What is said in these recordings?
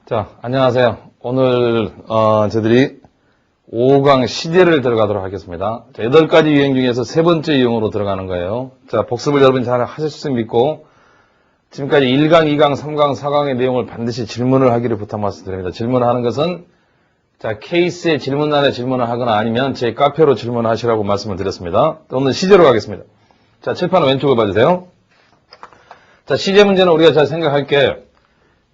자, 안녕하세요. 오늘 저희들이 5강 시제를 들어가도록 하겠습니다. 자, 8가지 유형 중에서 세 번째 유형으로 들어가는 거예요. 자, 복습을 여러분 잘 하실 수 믿고 지금까지 1강, 2강, 3강, 4강의 내용을 반드시 질문을 하기를 부탁 말씀드립니다. 질문을 하는 것은 자, 케이스에 질문란에 질문을 하거나 아니면 제 카페로 질문하시라고 말씀을 드렸습니다. 오늘 시제로 가겠습니다. 자, 칠판은 왼쪽을 봐주세요. 자, 시제 문제는 우리가 잘 생각할게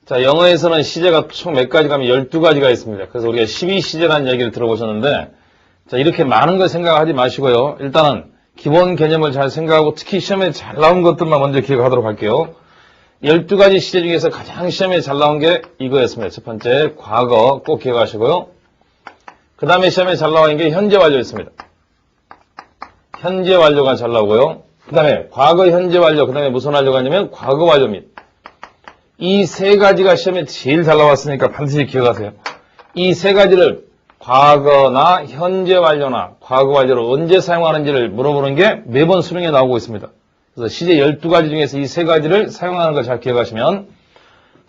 자, 영어에서는 시제가 총 몇 가지 가면 12가지가 있습니다. 그래서 우리가 12시제라는 얘기를 들어보셨는데, 자, 이렇게 많은 걸 생각하지 마시고요. 일단은 기본 개념을 잘 생각하고 특히 시험에 잘 나온 것들만 먼저 기억하도록 할게요. 12가지 시제 중에서 가장 시험에 잘 나온 게 이거였습니다. 첫 번째, 과거 꼭 기억하시고요. 그 다음에 시험에 잘 나온 게 현재 완료였습니다. 현재 완료가 잘 나오고요. 그 다음에 과거, 현재 완료, 그 다음에 무슨 완료가 아니면 과거 완료입니다. 이 세 가지가 시험에 제일 잘 나왔으니까 반드시 기억하세요. 이 세 가지를 과거나 현재 완료나 과거 완료를 언제 사용하는지를 물어보는 게 매번 수능에 나오고 있습니다. 그래서 시제 12가지 중에서 이 세 가지를 사용하는 걸 잘 기억하시면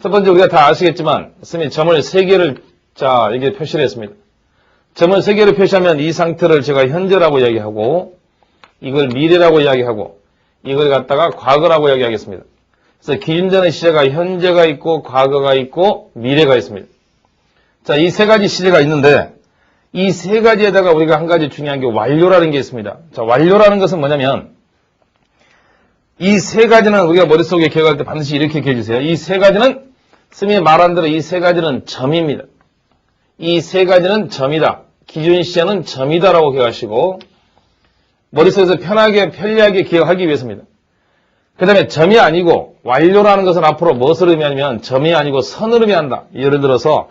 첫 번째 우리가 다 아시겠지만 선생님이 점을 3개를 자 여기에 표시를 했습니다. 점을 3개를 표시하면 이 상태를 제가 현재라고 이야기하고 이걸 미래라고 이야기하고 이걸 갖다가 과거라고 이야기하겠습니다. 그래서 기준전의 시제가 현재가 있고 과거가 있고 미래가 있습니다. 자, 이 세 가지 시제가 있는데 이 세 가지에다가 우리가 한 가지 중요한 게 완료라는 게 있습니다. 자, 완료라는 것은 뭐냐면 이 세 가지는 우리가 머릿속에 기억할 때 반드시 이렇게 기억해 주세요. 이 세 가지는 스님이 말한 대로 이 세 가지는 점입니다. 이 세 가지는 점이다. 기준 시제는 점이다라고 기억하시고 머릿속에서 편리하게 기억하기 위해서입니다. 그 다음에 점이 아니고 완료라는 것은 앞으로 무엇을 의미하냐면 점이 아니고 선을 의미한다. 예를 들어서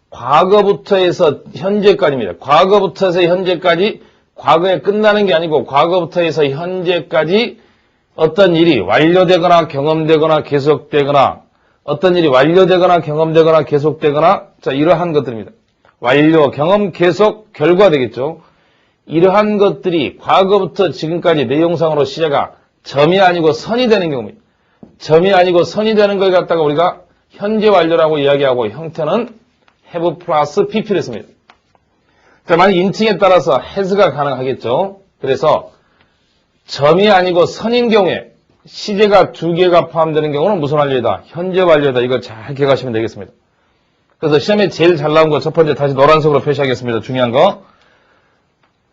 과거부터 해서 현재까지입니다. 과거부터 해서 현재까지 과거에 끝나는 게 아니고 과거부터 해서 현재까지 어떤 일이 완료되거나 경험되거나 계속되거나 어떤 일이 완료되거나 경험되거나 계속되거나 자 이러한 것들입니다. 완료, 경험, 계속, 결과 되겠죠. 이러한 것들이 과거부터 지금까지 내용상으로 시제가 점이 아니고 선이 되는 경우입니다. 점이 아니고 선이 되는 걸 갖다가 우리가 현재 완료라고 이야기하고 형태는 have 플러스 pp를 했습니다. 자, 만약 인칭에 따라서 has가 가능하겠죠. 그래서 점이 아니고 선인 경우에 시제가 2개가 포함되는 경우는 무슨 완료이다? 현재 완료이다. 이걸 잘 기억하시면 되겠습니다. 그래서 시험에 제일 잘 나온 거 첫 번째 다시 노란색으로 표시하겠습니다. 중요한 거.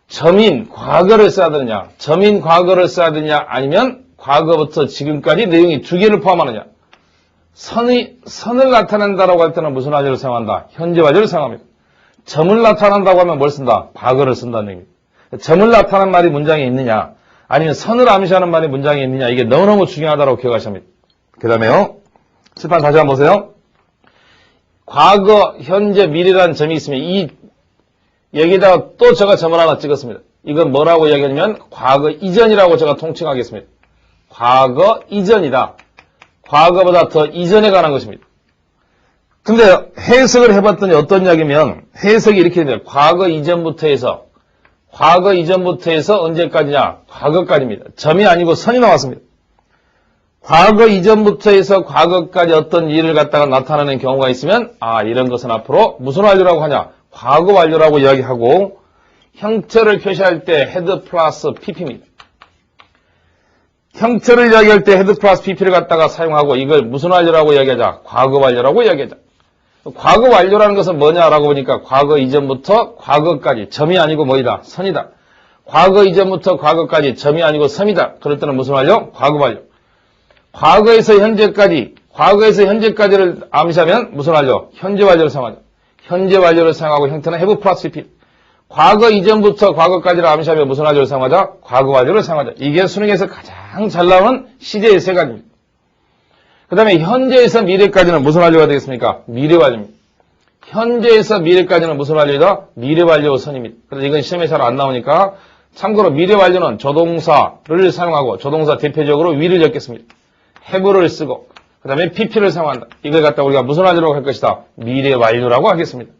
점인 과거를 써야 되느냐, 점인 과거를 써야 되느냐, 아니면 과거부터 지금까지 내용이 2개를 포함하느냐. 선을 나타낸다라고 할 때는 무슨 완료를 사용한다? 현재 완료를 사용합니다. 점을 나타낸다고 하면 뭘 쓴다? 과거를 쓴다는 얘기입니다. 점을 나타낸 말이 문장에 있느냐, 아니면 선을 암시하는 말이 문장에 있느냐, 이게 너무너무 중요하다고 기억하셔야 합니다. 그 다음에요, 칠판 다시 한번 보세요. 과거, 현재, 미래라는 점이 있으면 이 여기다가 또 제가 점을 하나 찍었습니다. 이건 뭐라고 이야기하냐면 과거 이전이라고 제가 통칭하겠습니다. 과거 이전이다. 과거보다 더 이전에 관한 것입니다. 근데 해석을 해봤더니 어떤 이야기면 해석이 이렇게 됩니다. 과거 이전부터 해서 언제까지냐? 과거까지입니다. 점이 아니고 선이 나왔습니다. 과거 이전부터 해서 과거까지 어떤 일을 갖다가 나타내는 경우가 있으면 이런 것은 앞으로 무슨 완료라고 하냐? 과거 완료라고 이야기하고 형태를 표시할 때 헤드 플러스 pp입니다. 형태를 이야기할 때 헤드 플러스 pp를 갖다가 사용하고 이걸 무슨 완료라고 이야기하자? 과거 완료라고 이야기하자. 과거 완료라는 것은 뭐냐라고 보니까 과거 이전부터 과거까지 점이 아니고 뭐이다? 선이다. 과거 이전부터 과거까지 점이 아니고 섬이다. 그럴 때는 무슨 완료? 과거 완료. 과거에서 현재까지를 암시하면 무슨 완료? 현재 완료를 사용하자. 현재 완료를 사용하고 형태는 have 플러스 pp. 과거 이전부터 과거까지를 암시하면 무슨 완료를 사용하자? 과거 완료를 사용하자. 이게 수능에서 가장 잘 나오는 시제의 세 가지입니다. 그 다음에 현재에서 미래까지는 무슨 완료가 되겠습니까? 미래 완료입니다. 현재에서 미래까지는 무슨 완료이다? 미래 완료 선입니다. 그래서 이건 시험에 잘 안 나오니까 참고로 미래 완료는 조동사를 사용하고 조동사 대표적으로 위를 엮겠습니다. have를 쓰고 그 다음에 pp를 사용한다. 이걸 갖다 우리가 무슨 완료라고 할 것이다? 미래 완료라고 하겠습니다.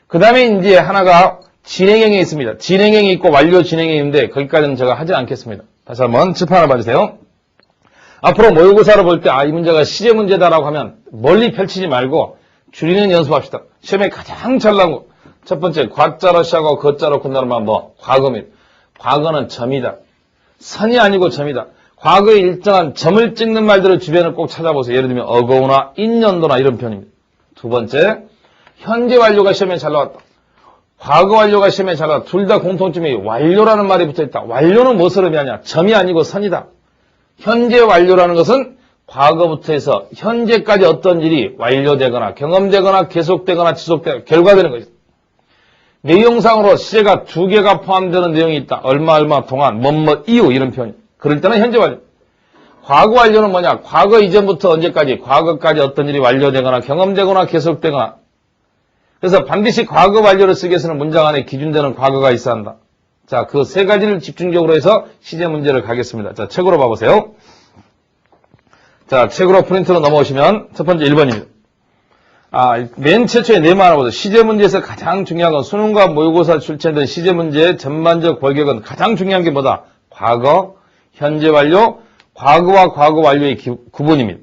그 다음에 이제 하나가 진행형이 있습니다. 진행형이 있고 완료 진행형이 있는데 거기까지는 제가 하지 않겠습니다. 다시 한번 칠판을 봐주세요. 앞으로 모의고사를 볼 때 이 문제가 시제 문제다라고 하면 멀리 펼치지 말고 줄이는 연습합시다. 시험에 가장 잘 나온 거. 첫 번째, 과자로 시작하고 거자로 끝나는 말 뭐? 과거입니다. 과거는 점이다. 선이 아니고 점이다. 과거에 일정한 점을 찍는 말들을 주변을 꼭 찾아보세요. 예를 들면 어거우나 인연도나 이런 표현입니다. 두 번째, 현재 완료가 시험에 잘 나왔다. 과거 완료가 시험에 잘 나왔다. 둘 다 공통점이 완료라는 말이 붙어있다. 완료는 무엇을 의미하냐? 점이 아니고 선이다. 현재 완료라는 것은 과거부터 해서 현재까지 어떤 일이 완료되거나 경험되거나 계속되거나 지속되거나 결과되는 것이다. 내용상으로 시제가 두 개가 포함되는 내용이 있다. 얼마 동안, 뭐뭐 이후 이런 표현이. 그럴 때는 현재 완료. 과거 완료는 뭐냐? 과거 이전부터 언제까지, 과거까지 어떤 일이 완료되거나 경험되거나 계속되거나. 그래서 반드시 과거 완료를 쓰기 위해서는 문장 안에 기준되는 과거가 있어야 한다. 자, 그 세 가지를 집중적으로 해서 시제 문제를 가겠습니다. 자, 책으로 봐보세요. 자, 책으로 프린트로 넘어오시면 첫 번째 1번입니다. 맨 최초에 네모 하나 보세요. 시제 문제에서 가장 중요한 건 수능과 모의고사 출제된 시제 문제의 전반적 골격은 가장 중요한 게 뭐다? 과거, 현재 완료, 과거와 과거 완료의 구분입니다.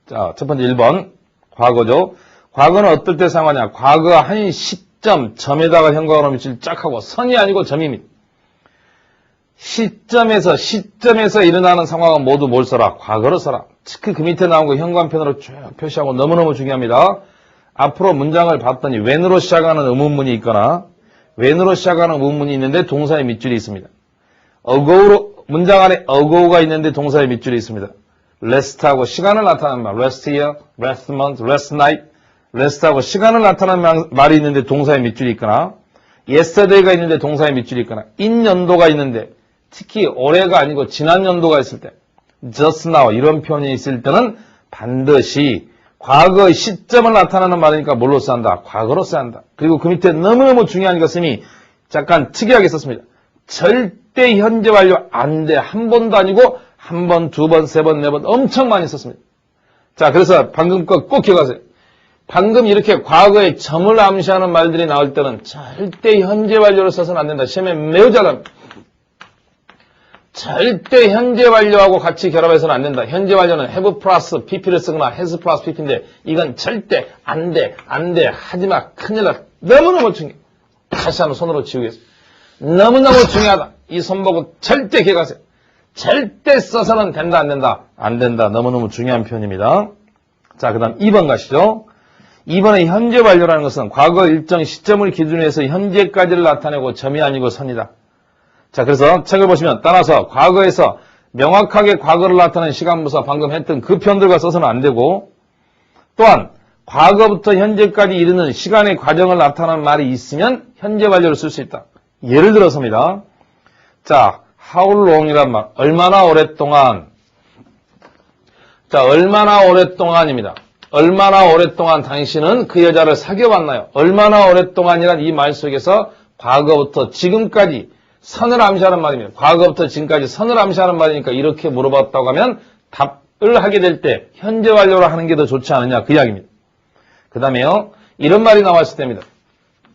자, 첫 번째 1번. 과거죠. 과거는 어떨 때 사용하냐? 과거 한 시점, 점에다가 현관으로 밑줄 쫙 하고 선이 아니고 점입니다. 시점에서 일어나는 상황은 모두 뭘 써라? 과거로 써라. 특히 그 밑에 나온 거 현관편으로 쭉 표시하고 너무너무 중요합니다. 앞으로 문장을 봤더니 when으로 시작하는 의문문이 있거나 when으로 시작하는 의문문이 있는데 동사의 밑줄이 있습니다. 문장 안에 ago가 있는데 동사의 밑줄이 있습니다. rest하고 시간을 나타내는 말, rest here, rest month, rest night, rest하고 시간을 나타내는 말이 있는데 동사의 밑줄이 있거나 yesterday가 있는데 동사의 밑줄이 있거나 in 연도가 있는데 특히 올해가 아니고 지난 연도가 있을 때 just now 이런 표현이 있을 때는 반드시 과거의 시점을 나타내는 말이니까 뭘로 써야 한다? 과거로 써야 한다. 그리고 그 밑에 너무너무 중요한 것은 잠깐 특이하게 썼습니다. 절대 현재 완료 안 돼. 한 번도 아니고 한 번, 두 번, 세 번, 네 번 엄청 많이 썼습니다. 자, 그래서 방금 거 꼭 기억하세요. 방금 이렇게 과거에 점을 암시하는 말들이 나올 때는 절대 현재 완료를 써서는 안 된다. 시험에 매우 잘 나옵니다. 절대 현재 완료하고 같이 결합해서는 안 된다. 현재 완료는 have 플러스 pp를 쓰거나 has 플러스 pp인데 이건 절대 안 돼, 하지마, 큰일 나. 너무너무 중요해. 다시 한번 손으로 지우겠습니다. 너무너무 중요하다. 이 손 보고 절대 기억하세요. 절대 써서는 된다, 안 된다? 안 된다. 너무너무 중요한 표현입니다. 자, 그 다음 2번 가시죠. 2번의 현재 완료라는 것은 과거 일정 시점을 기준으로 해서 현재까지를 나타내고 점이 아니고 선이다. 자, 그래서 책을 보시면 따라서 과거에서 명확하게 과거를 나타내는 시간부사 방금 했던 그 표현들과 써서는 안 되고 또한 과거부터 현재까지 이르는 시간의 과정을 나타내는 말이 있으면 현재 완료를 쓸 수 있다. 예를 들어서입니다. 자, how long이란 말, 얼마나 오랫동안. 자, 얼마나 오랫동안입니다. 얼마나 오랫동안 당신은 그 여자를 사귀어봤나요? 얼마나 오랫동안이란 이 말 속에서 과거부터 지금까지 선을 암시하는 말입니다. 과거부터 지금까지 선을 암시하는 말이니까 이렇게 물어봤다고 하면 답을 하게 될 때 현재 완료로 하는 게 더 좋지 않느냐 그 이야기입니다. 그 다음에요. 이런 말이 나왔을 때입니다.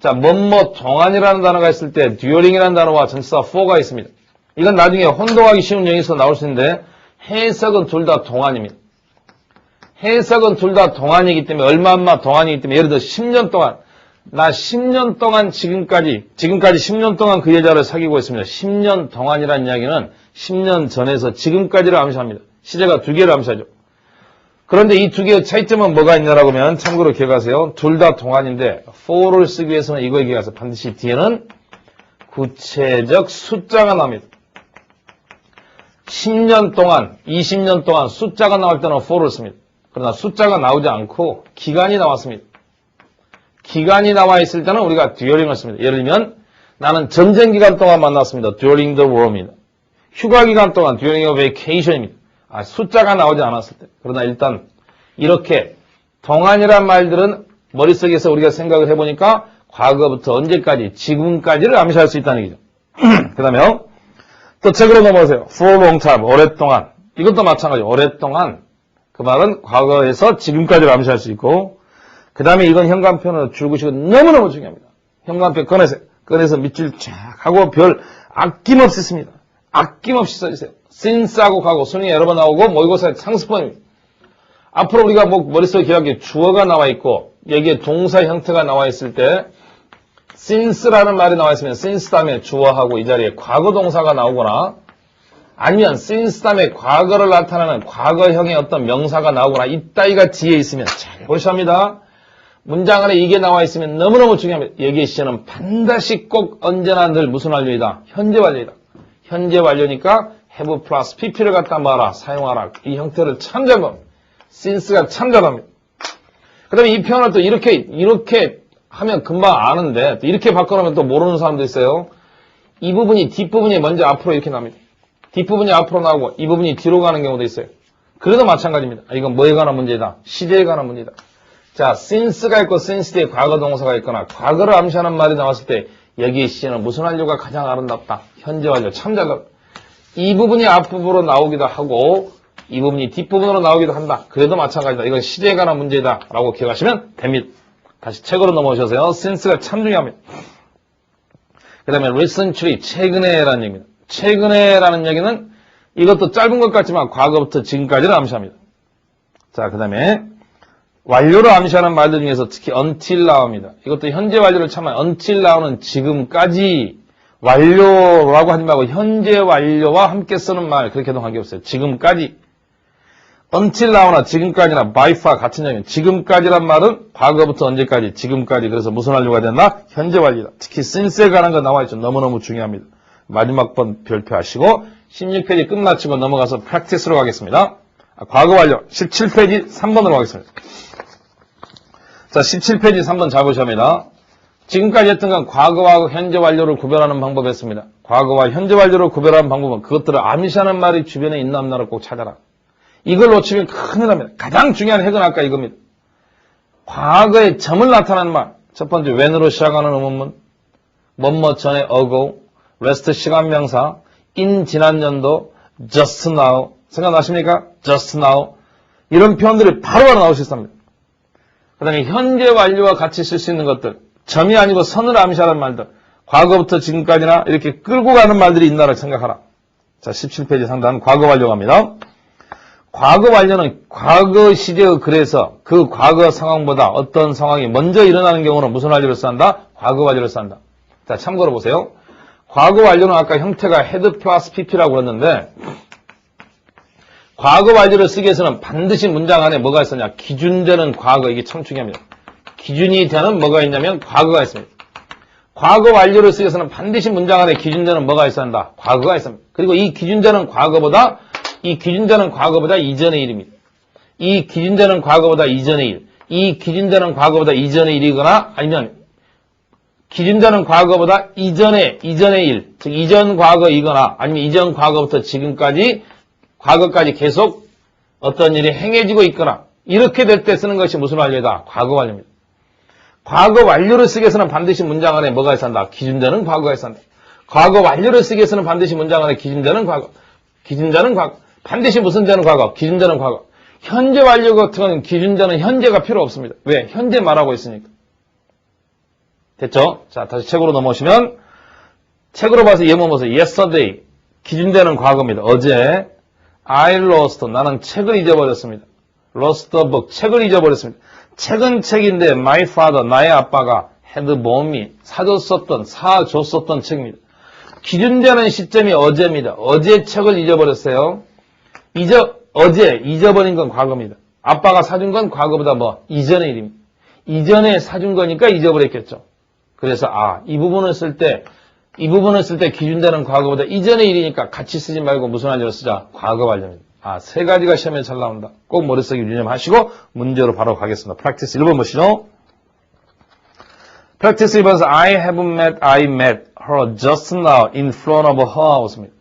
자, 뭐뭐 동안이라는 단어가 있을 때 during이라는 단어와 전치사 for가 있습니다. 이건 나중에 혼동하기 쉬운 영에서 나올 수 있는데 해석은 둘 다 동안입니다. 해석은 둘 다 동안이기 때문에 얼마 동안이기 때문에 예를 들어 10년 동안 나 10년 동안 지금까지 10년 동안 그 여자를 사귀고 있습니다. 10년 동안이라는 이야기는 10년 전에서 지금까지를 암시합니다. 시제가 두 개를 암시하죠. 그런데 이 두 개의 차이점은 뭐가 있냐라고 하면 참고로 기억하세요. 둘 다 동안인데 for를 쓰기 위해서는 이거에 기억하세요. 반드시 뒤에는 구체적 숫자가 나옵니다. 10년 동안, 20년 동안 숫자가 나올 때는 for를 씁니다. 그러나 숫자가 나오지 않고 기간이 나왔습니다. 기간이 나와 있을 때는 우리가 during을 씁니다. 예를 들면 나는 전쟁 기간 동안 만났습니다. during the war입니다. 휴가 기간 동안 during a vacation입니다. 숫자가 나오지 않았을 때. 그러나 일단 이렇게 동안이란 말들은 머릿속에서 우리가 생각을 해보니까 과거부터 언제까지, 지금까지를 암시할 수 있다는 얘기죠. 그 다음에 또 책으로 넘어오세요. for long time, 오랫동안. 이것도 마찬가지죠. 오랫동안. 그 말은 과거에서 지금까지를 암시할 수 있고 그 다음에 이건 현관편으로 줄구시고 너무너무 중요합니다. 현관편 꺼내서 밑줄 쫙 하고 별 아낌없이 씁니다. 아낌없이 써주세요. since하고 가고 수능에 여러 번 나오고 모의고사의 상습본입니다. 앞으로 우리가 머릿속에 기억하기에 주어가 나와 있고 여기에 동사 형태가 나와 있을 때 since라는 말이 나와 있으면 since 다음에 주어하고 이 자리에 과거 동사가 나오거나 아니면 since 다음에 과거를 나타내는 과거형의 어떤 명사가 나오거나 이따위가 뒤에 있으면 잘 보셔야 합니다. 문장 안에 이게 나와 있으면 너무너무 중요합니다. 여기에 시제는 반드시 꼭 언제나 늘 무슨 완료이다? 현재 완료이다. 현재 완료니까 have 플러스 pp를 갖다 말아 사용하라. 이 형태를 참 잘 봅니다. since가 참 잘합니다. 그 다음에 이 표현을 또 이렇게 하면 금방 아는데 또 이렇게 바꿔놓으면 또 모르는 사람도 있어요. 이 부분이 뒷부분이 먼저 앞으로 이렇게 납니다. 뒷부분이 앞으로 나오고 이 부분이 뒤로 가는 경우도 있어요. 그래도 마찬가지입니다. 이건 뭐에 관한 문제이다? 시제에 관한 문제이다. 자, since가 있고 since 뒤에 과거 동사가 있거나 과거를 암시하는 말이 나왔을 때 여기에 시제는 무슨 완료가 가장 아름답다? 현재 완료 참 잘났다. 이 부분이 앞부분으로 나오기도 하고 이 부분이 뒷부분으로 나오기도 한다. 그래도 마찬가지다. 이건 시제에 관한 문제이다 라고 기억하시면 됩니다. 다시 책으로 넘어오셔서요. since가 참 중요합니다. 그 다음에 recently, 최근에라는 얘기입니다. 최근에라는 얘기는 이것도 짧은 것 같지만 과거부터 지금까지를 암시합니다. 자, 그 다음에 완료를 암시하는 말들 중에서 특히 until now입니다. 이것도 현재 완료를 참아요. until now는 지금까지 완료라고 하지 말고 현재 완료와 함께 쓰는 말 그렇게도 관계없어요. 지금까지. until now나 지금까지나 by far 같은 얘기입니다. 지금까지란 말은 과거부터 언제까지 지금까지 그래서 무슨 완료가 된다? 현재 완료다. 특히 since에 관한 거 나와 있죠. 너무너무 중요합니다. 마지막 번 별표하시고 16페이지 끝마치고 넘어가서 practice로 가겠습니다. 과거 완료 17페이지 3번으로 가겠습니다. 자, 17페이지 3번 잡으셔합니다. 지금까지 했던 건 과거와 현재 완료를 구별하는 방법이었습니다. 과거와 현재 완료를 구별하는 방법은 그것들을 암시하는 말이 주변에 있나 없나를 꼭 찾아라. 이걸 놓치면 큰일 납니다. 가장 중요한 핵은 아까 이겁니다. 과거의 점을 나타내는 말. 첫 번째 when으로 시작하는 의문문. 뭐뭐 전에 ago. rest 시간 명사. in 지난 연도. just now. 생각나십니까? just now. 이런 표현들이 바로바로 나올 수 있습니다. 그 다음에 현재 완료와 같이 쓸 수 있는 것들. 점이 아니고 선을 암시하는 말들. 과거부터 지금까지나 이렇게 끌고 가는 말들이 있나를 생각하라. 자, 17페이지 상단 과거 완료 갑니다. 과거 완료는 과거 시제의 글에서 그 과거 상황보다 어떤 상황이 먼저 일어나는 경우는 무슨 완료를 쓴다? 과거 완료를 쓴다. 자, 참고로 보세요. 과거 완료는 아까 형태가 had 플러스 pp라고 그랬는데 과거 완료를 쓰기 위해서는 반드시 문장 안에 뭐가 있었냐? 기준되는 과거. 이게 참 중요합니다. 기준이 되는 뭐가 있냐면 과거가 있습니다. 과거 완료를 쓰기 위해서는 반드시 문장 안에 기준되는 뭐가 있어야 한다? 과거가 있습니다. 그리고 이 기준되는 과거보다 이전의 일입니다. 이 기준되는 과거보다 이전의 일. 이 기준되는 과거보다 이전의 일이거나 아니면 기준되는 과거보다 이전의 일. 즉 이전 과거이거나 아니면 이전 과거부터 지금까지 과거까지 계속 어떤 일이 행해지고 있거나 이렇게 될 때 쓰는 것이 무슨 완료다? 과거 완료입니다. 과거 완료를 쓰기 위해서는 반드시 문장 안에 뭐가 있어야 한다? 기준되는 과거가 있어야 한다. 과거 완료를 쓰기 위해서는 반드시 문장 안에 기준되는 과거. 반드시 무슨 되는 과거? 기준되는 과거. 현재 완료 같은 건 기준되는 현재가 필요 없습니다. 왜? 현재 말하고 있으니까. 됐죠? 자, 다시 책으로 넘어오시면 책으로 봐서 예문 보세요. yesterday. 기준되는 과거입니다. 어제. I lost. 나는 책을 잊어버렸습니다. lost a book. 책을 잊어버렸습니다. 책은 책인데 my father. 나의 아빠가 had bought me. 사줬었던 책입니다. 기준되는 시점이 어제입니다. 어제 책을 잊어버렸어요. 어제 잊어버린 건 과거입니다. 아빠가 사준 건 과거보다 이전의 일입니다. 이전에 사준 거니까 잊어버렸겠죠. 그래서 이 부분을 쓸 때 기준되는 과거보다 이전의 일이니까 같이 쓰지 말고 무슨 완료를 쓰자? 과거 완료입니다. 세 가지가 시험에 잘 나온다. 꼭 머릿속에 유념하시고 문제로 바로 가겠습니다. 프랙티스 1번 보시죠. 프랙티스 1번에서 I met her just now in front of her house입니다.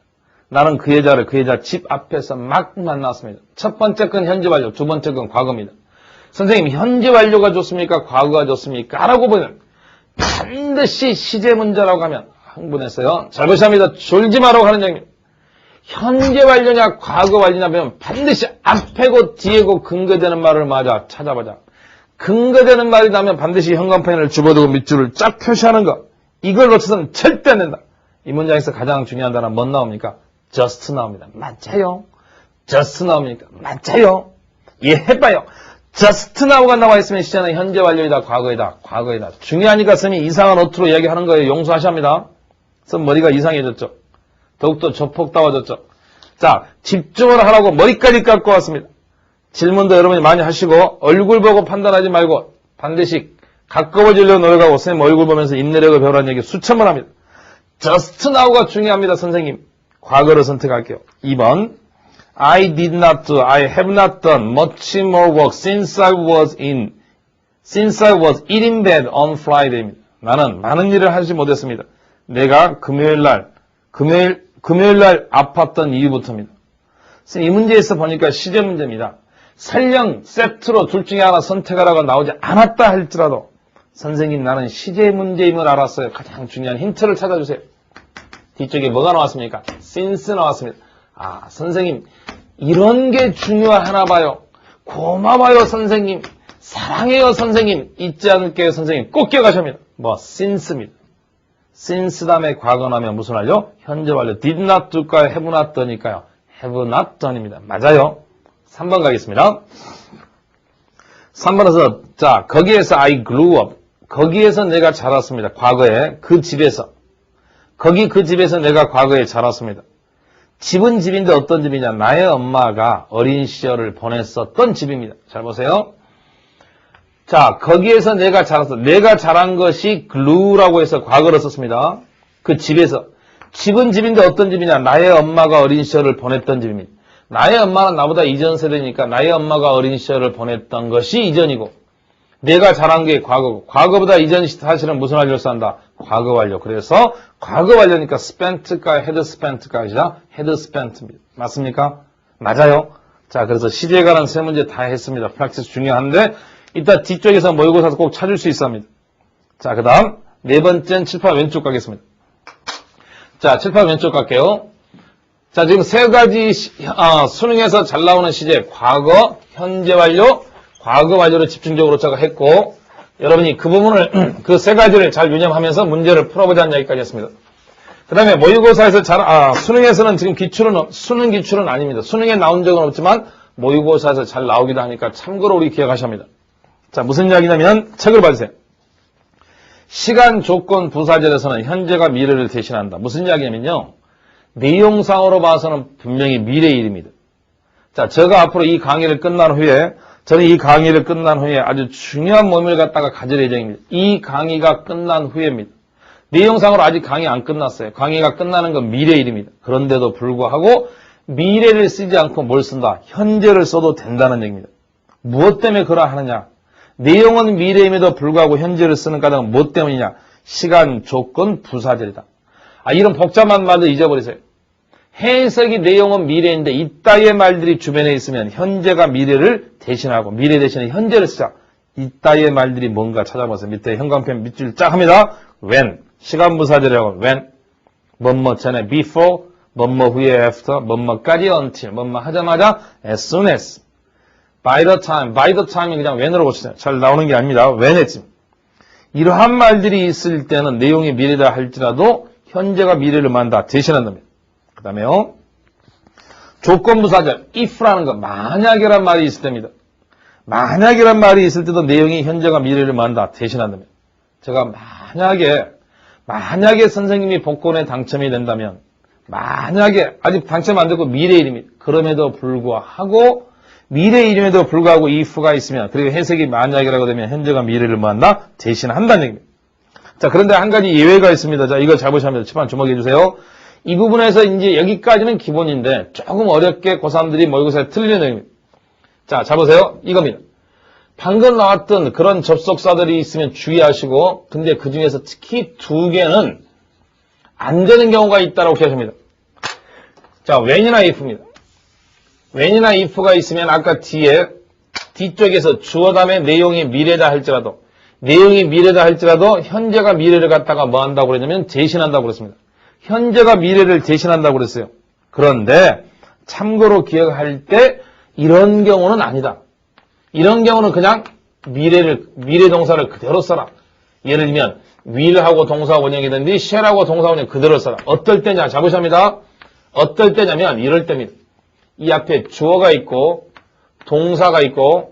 나는 그 여자 집 앞에서 막 만났습니다. 첫 번째 건 현재 완료, 두 번째 건 과거입니다. 선생님, 현재 완료가 좋습니까? 과거가 좋습니까? 라고 보면 반드시 시제 문제라고 하면 흥분했어요. 잘 보셔야 합니다. 졸지 마라고 하는 얘기입니다. 현재 완료냐 과거 완료냐 보면 반드시 앞에고 뒤에고 근거되는 말을 찾아보자. 근거되는 말이 나면 반드시 현관펜을 집어두고 밑줄을 쫙 표시하는 것. 이걸 놓쳐서는 절대 안 된다. 이 문장에서 가장 중요한 단어는 뭐 나옵니까? just 나옵니다. 맞아요. just 나옵니까? 맞아요. 해봐요. just now가 나와 있으면 시제는 현재 완료이다, 과거이다, 과거이다. 중요하니까 쌤이 이상한 어투로 이야기하는 거예요. 용서하셔야 합니다. 쌤 머리가 이상해졌죠. 더욱더 조폭다워졌죠. 자, 집중을 하라고 머리까지 깎고 왔습니다. 질문도 여러분이 많이 하시고 얼굴 보고 판단하지 말고 반드시 가까워지려고 노력하고 쌤 얼굴 보면서 인내력을 배우라는 얘기 수천 번 합니다. just now가 중요합니다. 선생님. 과거를 선택할게요. 2번 I did not do, I have not done much more work since I was eating bed on Friday입니다. 나는 많은 일을 하지 못했습니다. 내가 금요일 날 아팠던 이유부터입니다. 이 문제에서 보니까 시제 문제입니다. 설령 세트로 둘 중에 하나 선택하라고 나오지 않았다 할지라도 선생님 나는 시제 문제임을 알았어요. 가장 중요한 힌트를 찾아주세요. 뒤쪽에 뭐가 나왔습니까? since 나왔습니다. 아, 선생님 이런 게 중요하나 봐요. 고마워요 선생님. 사랑해요 선생님. 잊지 않을게요 선생님. 꼭 기억하셔야 합니다. 뭐 since입니다. since 다음에 과거 나면 무슨 완료? 현재 완료. did not do일까요? have not done일까요? have not done입니다. 맞아요. 3번 가겠습니다. 3번에서 자 거기에서 I grew up. 거기에서 내가 자랐습니다. 과거에 그 집에서. 그 집에서 내가 과거에 자랐습니다. 집은 집인데 어떤 집이냐? 나의 엄마가 어린 시절을 보냈었던 집입니다. 잘 보세요. 자, 거기에서 내가 자랐어. 내가 자란 것이 glew라고 해서 과거를 썼습니다. 그 집에서. 집은 집인데 어떤 집이냐? 나의 엄마가 어린 시절을 보냈던 집입니다. 나의 엄마는 나보다 이전 세대니까 나의 엄마가 어린 시절을 보냈던 것이 이전이고 내가 자란 게 과거고 과거보다 이전 사실은 무슨 완료를 쓴다? 과거 완료. 그래서 과거 완료니까 spent가 had spent가 아니라 had spent입니다. 맞습니까? 맞아요. 자, 그래서 시제에 관한 세 문제 다 했습니다. 프랙티스 중요한데 이따 뒤쪽에서 모의고사에서 꼭 찾을 수 있어 합니다. 자, 그 다음 네 번째는 칠판 왼쪽 가겠습니다. 자, 칠판 왼쪽 갈게요. 자, 지금 세 가지 수능에서 잘 나오는 시제 과거, 현재 완료, 과거 완료를 집중적으로 제가 했고 여러분이 그 부분을 그 세 가지를 잘 유념하면서 문제를 풀어보자는 얘기까지 했습니다. 그 다음에 모의고사에서 수능에서는 지금 수능 기출은 아닙니다. 수능에 나온 적은 없지만 모의고사에서 잘 나오기도 하니까 참고로 우리 기억하셔야 합니다. 자, 무슨 이야기냐면 책을 봐주세요. 시간, 조건, 부사절에서는 현재가 미래를 대신한다. 무슨 이야기냐면요. 내용상으로 봐서는 분명히 미래의 일입니다. 자, 제가 앞으로 이 강의를 끝난 후에 저는 이 강의를 끝난 후에 아주 중요한 모임을 갖다가 가질 예정입니다. 이 강의가 끝난 후에입니다. 내용상으로 아직 강의 안 끝났어요. 강의가 끝나는 건 미래의 일입니다. 그런데도 불구하고 미래를 쓰지 않고 뭘 쓴다? 현재를 써도 된다는 얘기입니다. 무엇 때문에 그러하느냐? 내용은 미래임에도 불구하고 현재를 쓰는 까닭은 무엇 때문이냐? 시간, 조건, 부사절이다. 이런 복잡한 말도 잊어버리세요. 해석이 내용은 미래인데 이따의 말들이 주변에 있으면 현재가 미래를 대신하고 미래 대신에 현재를 쓰자. 이따의 말들이 뭔가 찾아보세요. 밑에 형광펜 밑줄 쫙 합니다. when, 시간 부사절이라고 when, 뭐뭐 전에 before, 뭐뭐 후에 after, 뭐뭐까지 until, 뭐뭐 하자마자 as soon as, by the time이 그냥 when으로 고치세요. 잘 나오는 게 아닙니다. when에 쯤. 이러한 말들이 있을 때는 내용이 미래다 할지라도 현재가 미래를 만다 대신한답니다. 그 다음에요. 조건부사절 if라는 거 만약이란 말이 있을 때입니다. 만약이란 말이 있을 때도 내용이 현재가 미래를 만다 대신한답니다. 제가 만약에 선생님이 복권에 당첨이 된다면 만약에 아직 당첨 안 되고 미래의 일입니다. 그럼에도 불구하고 미래의 일임에도 불구하고 if가 있으면 그리고 해석이 만약이라고 되면 현재가 미래를 만다 대신한다는 얘기입니다. 자, 그런데 한 가지 예외가 있습니다. 자, 이거 잘 보시면 칠판 주목해 주세요. 이 부분에서 이제 여기까지는 기본인데 조금 어렵게 고3들이 모의고사에 틀리는 내용입니다. 자, 잘 보세요. 이겁니다. 방금 나왔던 그런 접속사들이 있으면 주의하시고 근데 그 중에서 특히 두 개는 안 되는 경우가 있다고 기억하십니다. 자, when이나 if입니다. when이나 if가 있으면 아까 뒤쪽에서 주어 다음에 내용이 미래다 할지라도 현재가 미래를 갖다가 뭐 한다고 그랬냐면 대신한다고 그랬습니다. 현재가 미래를 대신한다고 그랬어요. 그런데 참고로 기억할 때 이런 경우는 아니다. 이런 경우는 그냥 미래 동사를 그대로 써라. 예를 들면 will하고 동사 원형이 되는데 shall하고 동사 원형 그대로 써라. 어떨 때냐? 잡으십니다. 어떨 때냐면 이럴 때입니다. 이 앞에 주어가 있고 동사가 있고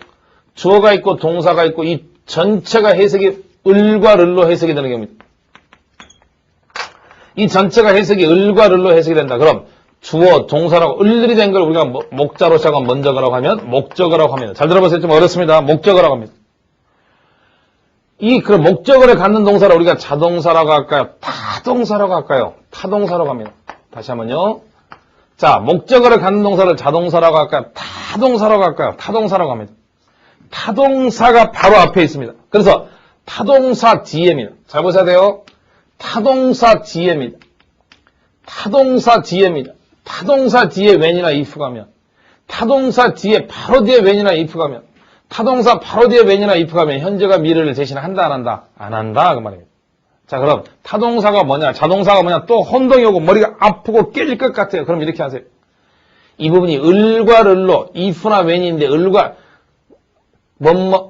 주어가 있고 동사가 있고 이 전체가 해석이 을과 를로 해석이 되는 경우입니다. 이 전체가 해석이 을과 를로 해석이 된다. 그럼 주어, 동사라고 을들이 된 걸 우리가 목자로 시작하면 먼저가라고 하면 목적어라고 합니다. 잘 들어보세요. 좀 어렵습니다. 목적어라고 합니다. 그럼 목적어를 갖는 동사를 우리가 자동사라고 할까요? 타동사라고 할까요? 타동사라고 합니다. 다시 한번요. 자, 목적어를 갖는 동사를 자동사라고 할까요? 타동사라고 할까요? 타동사라고 합니다. 타동사가 바로 앞에 있습니다. 그래서 타동사 뒤에입니다. 잘 보셔야 돼요. 타동사 뒤에입니다. 타동사 뒤에입니다. 타동사 뒤에 when이나 if 가면, 타동사 뒤에 바로 뒤에 when이나 if 가면, 타동사 바로 뒤에 when이나 if 가면 현재가 미래를 대신한다 안 한다? 안 한다 그 말입니다. 자, 그럼 타동사가 뭐냐? 자동사가 뭐냐? 또 혼동이 오고 머리가 아프고 깨질 것 같아요. 그럼 이렇게 하세요. 이 부분이 을과 를로 if나 when인데 을과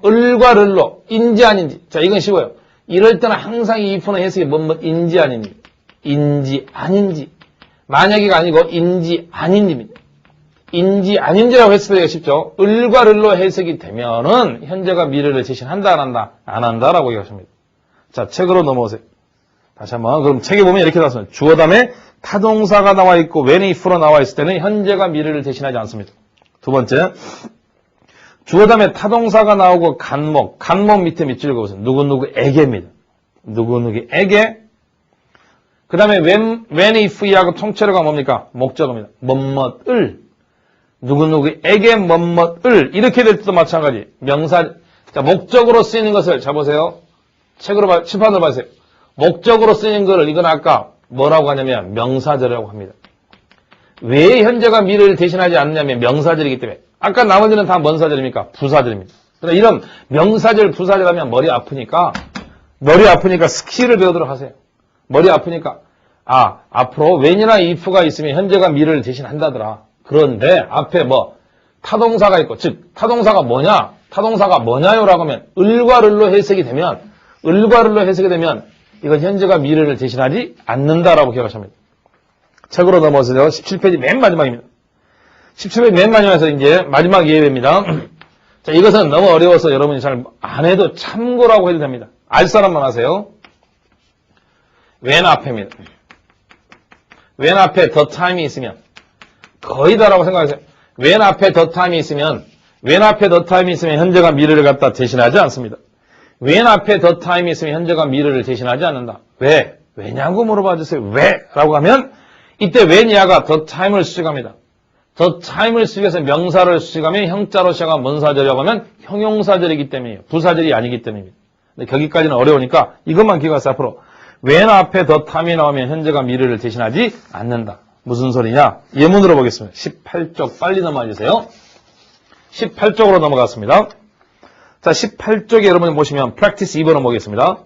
을과 를로 인지 아닌지. 자, 이건 쉬워요. 이럴 때는 항상 이 if는 해석이 인지 아닌지. 인지 아닌지. 만약이가 아니고 인지 아닌지입니다. 인지 아닌지라고 했을 때가 쉽죠. 을과 를로 해석이 되면은 현재가 미래를 제시한다 안 한다? 안 한다라고 얘기하십니다. 자, 책으로 넘어오세요. 다시 한번. 그럼 책에 보면 이렇게 나왔습니다. 주어 다음에 타동사가 나와 있고 when if로 나와 있을 때는 현재가 미래를 대신하지 않습니다. 두 번째, 주어 다음에 타동사가 나오고 간목 밑에 밑줄 그어보세요. 누구누구에게입니다. 누구누구에게. 그 다음에 when if하고 통째로가 뭡니까? 목적어입니다. 뭐뭐을. 누구누구에게 뭐뭐을. 이렇게 될 때도 마찬가지. 명사, 자, 목적으로 쓰이는 것을, 자, 보세요. 책으로, 칠판으로 봐주세요. 목적으로 쓰이는 것을, 이건 아까 뭐라고 하냐면 명사절이라고 합니다. 왜 현재가 미래를 대신하지 않느냐면 명사절이기 때문에. 아까 나머지는 다 뭔 사절입니까? 부사절입니다. 그러나 이런 명사절, 부사절 하면 머리 아프니까 스킬을 배우도록 하세요. 머리 아프니까, 앞으로 when이나 if가 있으면 현재가 미래를 대신한다더라. 그런데 앞에 타동사가 있고, 즉, 타동사가 뭐냐? 타동사가 뭐냐요라고 하면 을과 를로 해석이 되면 이건 현재가 미래를 대신하지 않는다라고 기억하십니다. 책으로 넘어오세요. 17페이지 맨 마지막입니다. 17페이지 맨 마지막에서 이제 마지막 예외입니다. 자, 이것은 너무 어려워서 여러분이 잘 안 해도 참고라고 해도 됩니다. 알 사람만 하세요. when 앞에입니다. when 앞에 the time이 있으면 거의 다라고 생각하세요. when 앞에 the time이 있으면 현재가 미래를 갖다 대신하지 않습니다. when 앞에 the time이 있으면 현재가 미래를 대신하지 않는다. 왜? 왜냐고 물어봐 주세요. 왜? 라고 하면 이때 when이야가 the time을 수식합니다. the time을 수식해서 명사를 수식하면 형자로 시작한 뭔사절이라고 하면 형용사절이기 때문이에요. 부사절이 아니기 때문입니다. 근데 거기까지는 어려우니까 이것만 기억하세요. 앞으로 when 앞에 the time이 나오면 현재가 미래를 대신하지 않는다. 무슨 소리냐? 예문으로 보겠습니다. 18쪽 빨리 넘어가 주세요. 18쪽으로 넘어갔습니다. 자, 18쪽에 여러분이 보시면 practice 2번을 보겠습니다.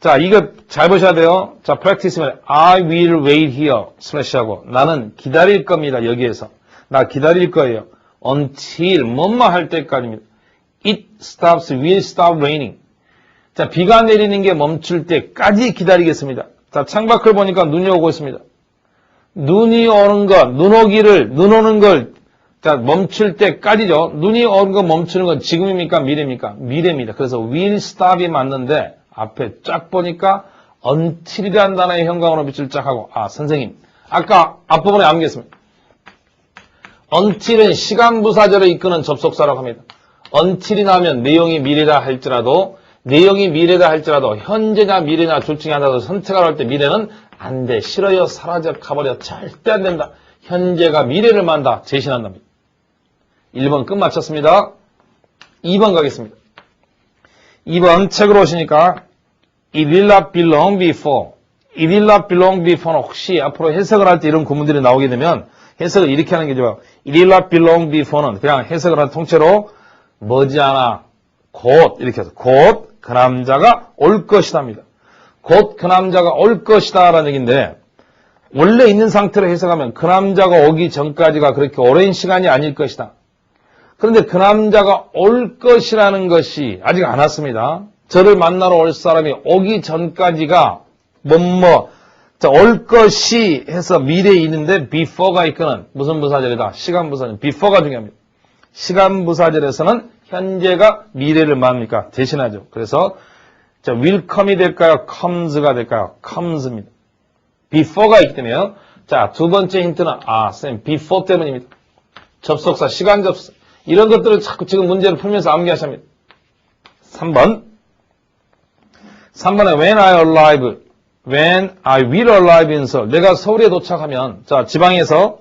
자, 이거 잘 보셔야 돼요. 자, practice면 I will wait here 슬래시하고 나는 기다릴 겁니다. 여기에서. 나 기다릴 거예요. until 뭐뭐 할 때까지입니다. It stops, will stop raining. 자, 비가 내리는 게 멈출 때까지 기다리겠습니다. 자, 창밖을 보니까 눈이 오고 있습니다. 눈이 오는 것, 눈 오는 걸, 자, 멈출 때까지죠. 눈이 오는 거 멈추는 건 지금입니까? 미래입니까? 미래입니다. 그래서 will stop이 맞는데, 앞에 쫙 보니까, until이라는 단어의 형광으로 밑줄 쫙 하고, 선생님. 아까 앞부분에 암기했습니다. until은 시간부사절을 이끄는 접속사라고 합니다. until이 나오면 내용이 미래라 할지라도, 현재냐 미래냐 둘 중에 하나로 선택을 할 때 미래는 안 돼, 싫어요, 사라져, 가버려, 절대 안 된다. 현재가 미래를 만다, 제신한답니다. 1번 끝 마쳤습니다. 2번 가겠습니다. 2번 책으로 오시니까 It will not belong before. It will not belong before는 혹시 앞으로 해석을 할 때 이런 구문들이 나오게 되면 해석을 이렇게 하는 게 좋아요. It will not belong before는 그냥 해석을 한 통째로 머지않아 곧 이렇게 해서 곧 그 남자가 올 것이다입니다. 곧 그 남자가 올 것이다 라는 얘기인데 원래 있는 상태로 해석하면 그 남자가 오기 전까지가 그렇게 오랜 시간이 아닐 것이다. 그런데 그 남자가 올 것이라는 것이 아직 안 왔습니다. 저를 만나러 올 사람이 오기 전까지가 올 것이 해서 미래에 있는데 before가 있거는 무슨 부사절이다? 시간 부사절. before가 중요합니다. 시간 부사절에서는 현재가 미래를 말합니까? 대신하죠. 그래서 자, will come이 될까요? comes가 될까요? comes입니다. before가 있기 때문에요. 자, 두 번째 힌트는 쌤 before 때문입니다. 접속사, 시간 접속. 이런 것들을 자꾸 지금 문제를 풀면서 암기하셔야 합니다. 3번에 when I arrive, when I will arrive in 서울. 내가 서울에 도착하면, 자, 지방에서,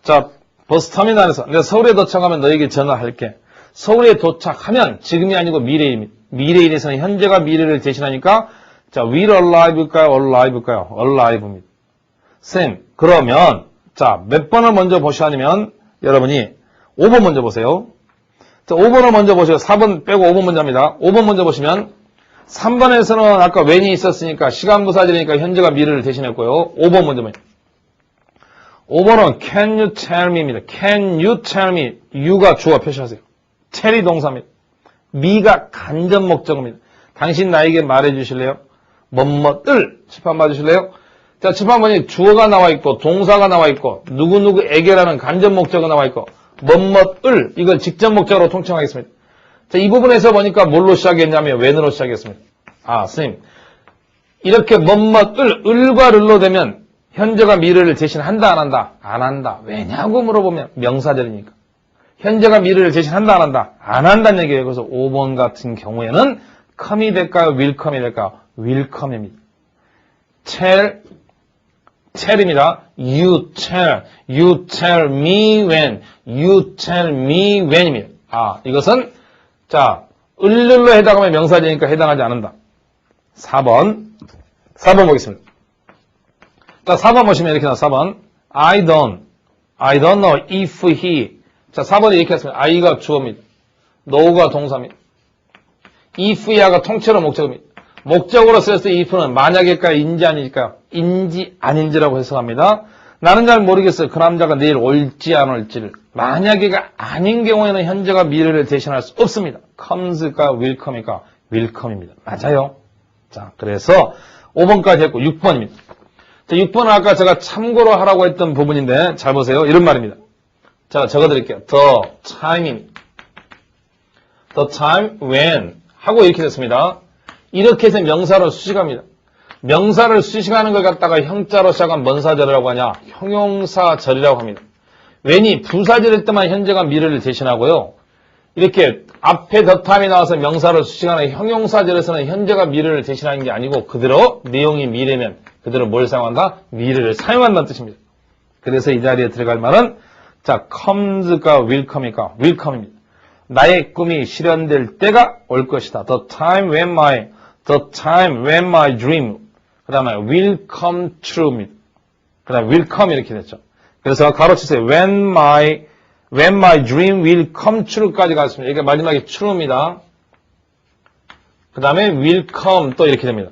자, 버스터미널에서 내가 서울에 도착하면 너에게 전화할게. 서울에 도착하면 지금이 아니고 미래입니다. 미래일에서는 현재가 미래를 대신하니까, 자, will arrive일까요? arrive일까요? arrive입니다. 쌤, 그러면, 자, 몇 번을 먼저 보셔야 하냐면, 여러분이 5번 먼저 보세요. 자, 5번을 먼저 보세요. 4번 빼고 5번 먼저 합니다. 5번 먼저 보시면 3번에서는 아까 when이 있었으니까 시간부사절이니까 현재가 미래를 대신했고요. 5번 먼저 보세요. 5번은 can you tell me입니다. can you tell me. you가 주어 표시하세요. tell이 동사입니다. me가 간접 목적어입니다. 당신 나에게 말해 주실래요? 뭐뭐을 칠판 봐주실래요? 자, 칠판 보니 주어가 나와 있고 동사가 나와 있고 누구누구에게라는 간접 목적어가 나와 있고 뭐뭐을 이걸 직접 목적어로 통칭하겠습니다. 자, 이 부분에서 보니까 뭘로 시작했냐면 when으로 시작했습니다. 선생님 이렇게 뭐뭐을 을과 르로 되면 현재가 미래를 대신한다 안 한다? 안 한다. 왜냐고 물어보면 명사절이니까. 현재가 미래를 대신한다 안 한다? 안 한다는 얘기예요. 그래서 5번 같은 경우에는 come이 될까요? will come이 될까요? will come입니다. tell입니다. you tell me when, you tell me when입니다. 이것은 자, 을로 해당하면 명사절이니까 해당하지 않는다. 4번 보겠습니다. 자, 4번 보시면 이렇게 나와. 4번 I don't know if he. 자, 4번에 이렇게 했습니다. I가 주어입니다. know가 동사입니다. if he가 통째로 목적입니다. 목적으로 쓰였을 때 if는 만약일까요? 인지 아닐까요? 인지 아닌지라고 해석합니다. 나는 잘 모르겠어요. 그 남자가 내일 올지 안 올지를. 만약에가 아닌 경우에는 현재가 미래를 대신할 수 없습니다. comes일까? will come일까? will come입니다. 맞아요. 자, 그래서 5번까지 했고 6번입니다. 자, 6번은 아까 제가 참고로 하라고 했던 부분인데 잘 보세요. 이런 말입니다. 자, 적어드릴게요. the time입니다. the time when 하고 이렇게 됐습니다. 이렇게 해서 명사를 수식합니다. 명사를 수식하는 걸 갖다가 형자로 시작한 뭔 사절이라고 하냐? 형용사절이라고 합니다. when이 부사절일 때만 현재가 미래를 대신하고요. 이렇게 앞에 the time이 나와서 명사를 수식하는 형용사절에서는 현재가 미래를 대신하는 게 아니고 그대로 내용이 미래면 그대로 뭘 사용한다? 미래를 사용한다는 뜻입니다. 그래서 이 자리에 들어갈 말은 자, comes가 will come이니까 will come입니다. 나의 꿈이 실현될 때가 올 것이다. The time when my dream. 그 다음에 will come true입니다. 그 다음에 will come 이렇게 됐죠. 그래서 가로치세요. When my dream will come true까지 갔습니다. 이게 마지막에 true입니다. 그 다음에 will come 또 이렇게 됩니다.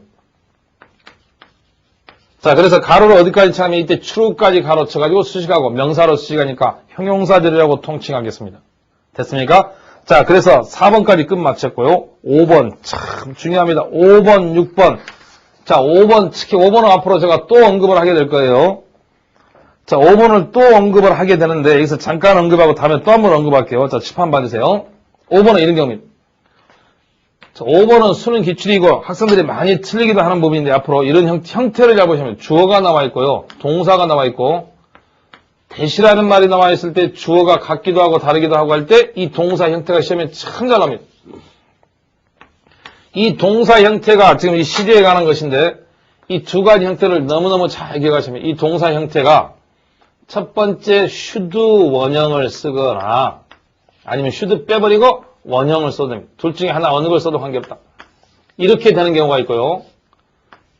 자, 그래서 가로를 어디까지 차면 이때 true까지 가로쳐가지고 수식하고 명사로 수식하니까 형용사절이라고 통칭하겠습니다. 됐습니까? 자, 그래서 4번까지 끝 마쳤고요. 5번 참 중요합니다. 5번, 6번. 자, 5번, 특히 5번은 앞으로 제가 또 언급을 하게 될 거예요. 자, 5번을 또 언급을 하게 되는데 여기서 잠깐 언급하고 다음에 또 한 번 언급할게요. 자, 칠판 봐주세요. 5번은 이런 경우입니다. 자, 5번은 수능 기출이고 학생들이 많이 틀리기도 하는 부분인데 앞으로 이런 형태를 잡으시면 주어가 나와 있고요. 동사가 나와 있고 대시라는 말이 나와 있을 때 주어가 같기도 하고 다르기도 하고 할 때 이 동사 형태가 시험에 참 잘 나옵니다. 이 동사 형태가 지금 이 시제에 관한 것인데 이 두 가지 형태를 너무너무 잘 기억하시면 이 동사 형태가 첫 번째 should 원형을 쓰거나 아니면 should 빼버리고 원형을 써도 됩니다. 둘 중에 하나 어느 걸 써도 관계없다. 이렇게 되는 경우가 있고요.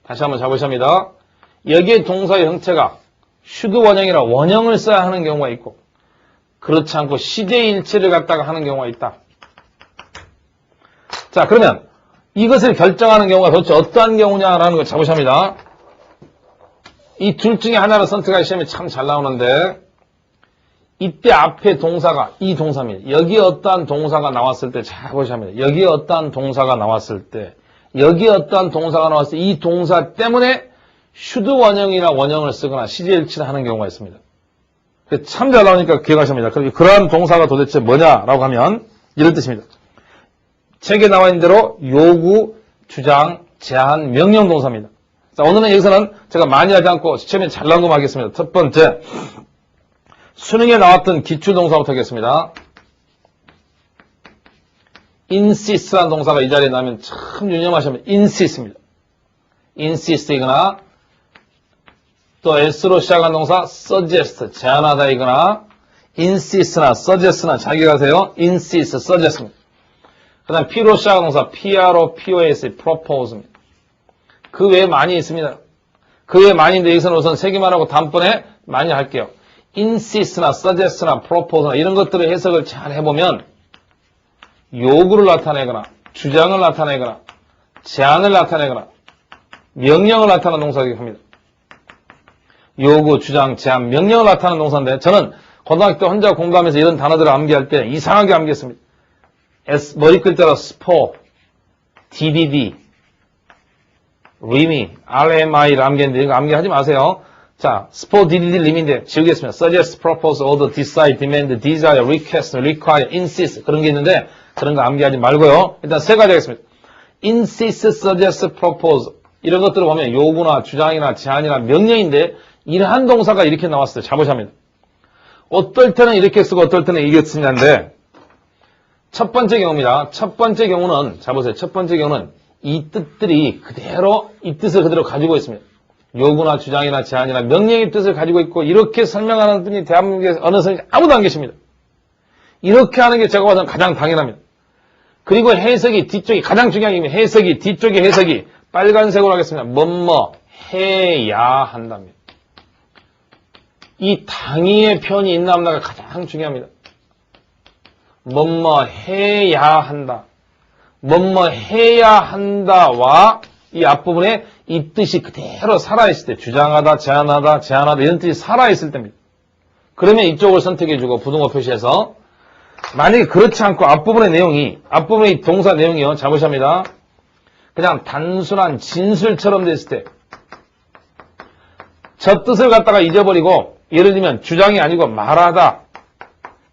다시 한번 잡으십니다. 여기에 동사의 형태가 should 원형이라 원형을 써야 하는 경우가 있고 그렇지 않고 시제일치를 갖다가 하는 경우가 있다. 자, 그러면 이것을 결정하는 경우가 도대체 어떠한 경우냐라는 걸 잡으십니다. 이 둘 중에 하나를 선택하기 시험에 참 잘 나오는데 이때 앞에 동사가 이 동사입니다. 여기에 어떠한 동사가 나왔을 때 잘 보셔야 여기에 어떠한 동사가 나왔을 때 이 동사 때문에 should 원형이나 원형을 쓰거나 시제일치를 하는 경우가 있습니다. 참 잘 나오니까 기억하십니다. 그러한 동사가 도대체 뭐냐라고 하면 이런 뜻입니다. 책에 나와 있는 대로 요구, 주장, 제한, 명령 동사입니다. 자, 오늘은 여기서는 제가 많이 하지 않고 시험에 잘 나온 것만 하겠습니다. 첫 번째, 수능에 나왔던 기출동사부터 하겠습니다. insist라는 동사가 이 자리에 나오면 참 유념하시면 insist입니다. insist이거나 또 s로 시작한 동사 suggest, 제안하다이거나 insist나 suggest나 자기가 하세요. insist, suggest입니다. 그 다음 P로 시작한 동사 PROPOS, propose입니다. 그 외에 많이 있습니다. 그 외에 많이 있는데 여기서는 우선 세 개만 하고 다음번에 많이 할게요. insist나 suggest나 propose나 이런 것들을 해석을 잘 해보면 요구를 나타내거나 주장을 나타내거나 제안을 나타내거나 명령을 나타내는 동사이기도 합니다. 요구, 주장, 제안, 명령을 나타내는 동사인데 저는 고등학교 때 혼자 공부하면서 이런 단어들을 암기할 때 이상하게 암기했습니다. 머리 글자로 SPO, DDD, RIMI, RMI를 암기했는데 이거 암기하지 마세요. 자, SPO, DDD, RIMI인데 지우겠습니다. Suggest, Propose, Order, Decide, Demand, Desire, Request, Require, Insist 그런 게 있는데 그런 거 암기하지 말고요. 일단 세 가지 하겠습니다. Insist, Suggest, Propose 이런 것들을 보면 요구나 주장이나 제안이나 명령인데 이러한 동사가 이렇게 나왔어요. 잡으십니다. 어떨 때는 이렇게 쓰고 어떨 때는 이렇게 쓰냐인데 첫 번째 경우입니다. 첫 번째 경우는 자 보세요. 첫 번째 경우는 이 뜻들이 그대로 이 뜻을 그대로 가지고 있습니다. 요구나 주장이나 제안이나 명령의 뜻을 가지고 있고 이렇게 설명하는 분이 대한민국에 어느 선생님 아무도 안 계십니다. 이렇게 하는 게 제가 봐서는 가장 당연합니다. 그리고 해석이 뒤쪽이 가장 중요한 게 해석이 뒤쪽의 해석이 빨간색으로 하겠습니다. 뭐뭐 해야 한답니다. 이 당위의 표현이 있나 없나가 가장 중요합니다. 뭐뭐 해야 한다. 뭐뭐 해야 한다와 이 앞부분에 이 뜻이 그대로 살아있을 때 주장하다, 제안하다, 제안하다 이런 뜻이 살아있을 때입니다. 그러면 이쪽을 선택해주고 부등호 표시해서 만약에 그렇지 않고 앞부분의 내용이 앞부분의 동사 내용이요. 잡으십니다. 그냥 단순한 진술처럼 됐을 때 저 뜻을 갖다가 잊어버리고 예를 들면 주장이 아니고 말하다,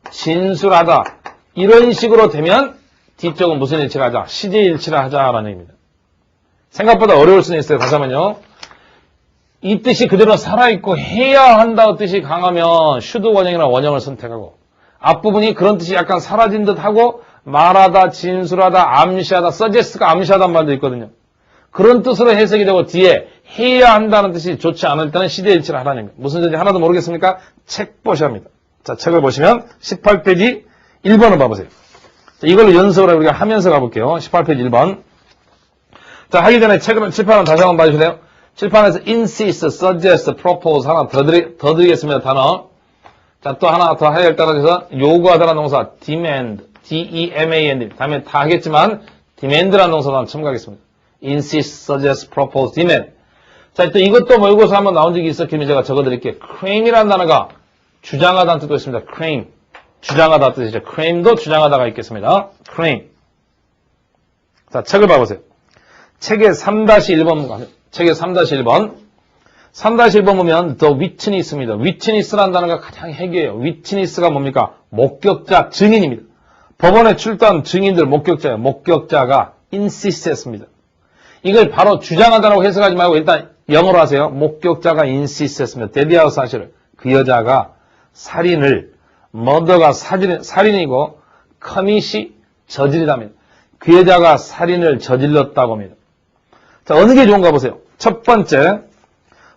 진술하다 이런 식으로 되면 뒤쪽은 무슨 일치를 하자? 시제일치를 하자라는 얘기입니다. 생각보다 어려울 수는 있어요. 다시 한번요. 이 뜻이 그대로 살아있고 해야 한다는 뜻이 강하면 슈드 원형이나 원형을 선택하고 앞부분이 그런 뜻이 약간 사라진 듯하고 말하다, 진술하다, 암시하다, 서제스가 암시하다는 말도 있거든요. 그런 뜻으로 해석이 되고 뒤에 해야 한다는 뜻이 좋지 않을 때는 시제일치를 하라는 거예요. 무슨 뜻인지 하나도 모르겠습니까? 책 보셔야 합니다. 자, 책을 보시면 18페이지 1번을 봐보세요. 자, 이걸로 연습을 우리가 하면서 가볼게요. 18페이지 1번. 자, 하기 전에 책을 칠판을 다시 한번 봐주실래요? 칠판에서 insist, suggest, propose 하나 더 드리겠습니다. 단어. 자, 또 하나 더 하여야 따라서 요구하다라는 동사 demand, D-E-M-A-N-D 다음에 다 하겠지만 demand라는 동사도 한번 첨가하겠습니다. insist, suggest, propose, demand. 자, 또 이것도 모의고사 한번 나온 적이 있었기에 제가 적어드릴게요. claim이라는 단어가 주장하다는 뜻도 있습니다. claim. 주장하다 뜻이죠. claim도 주장하다가 있겠습니다. claim. 자, 책을 봐보세요. 책의 3-1번, 책의 3-1번. 3-1번 보면 the witness입니다. witness라는 단어가 가장 핵이에요. witness가 뭡니까? 목격자, 증인입니다. 법원에 출두한 증인들, 목격자예요. 목격자가 insist했습니다. 이걸 바로 주장하다라고 해석하지 말고 일단 영어로 하세요. 목격자가 insist했습니다. 데뷔하우 사실을. 그 여자가 살인을, murder가 살인이고 commit이 저지르다입니다. 그 여자가 살인을 저질렀다고 합니다. 자, 어느 게 좋은가 보세요. 첫 번째,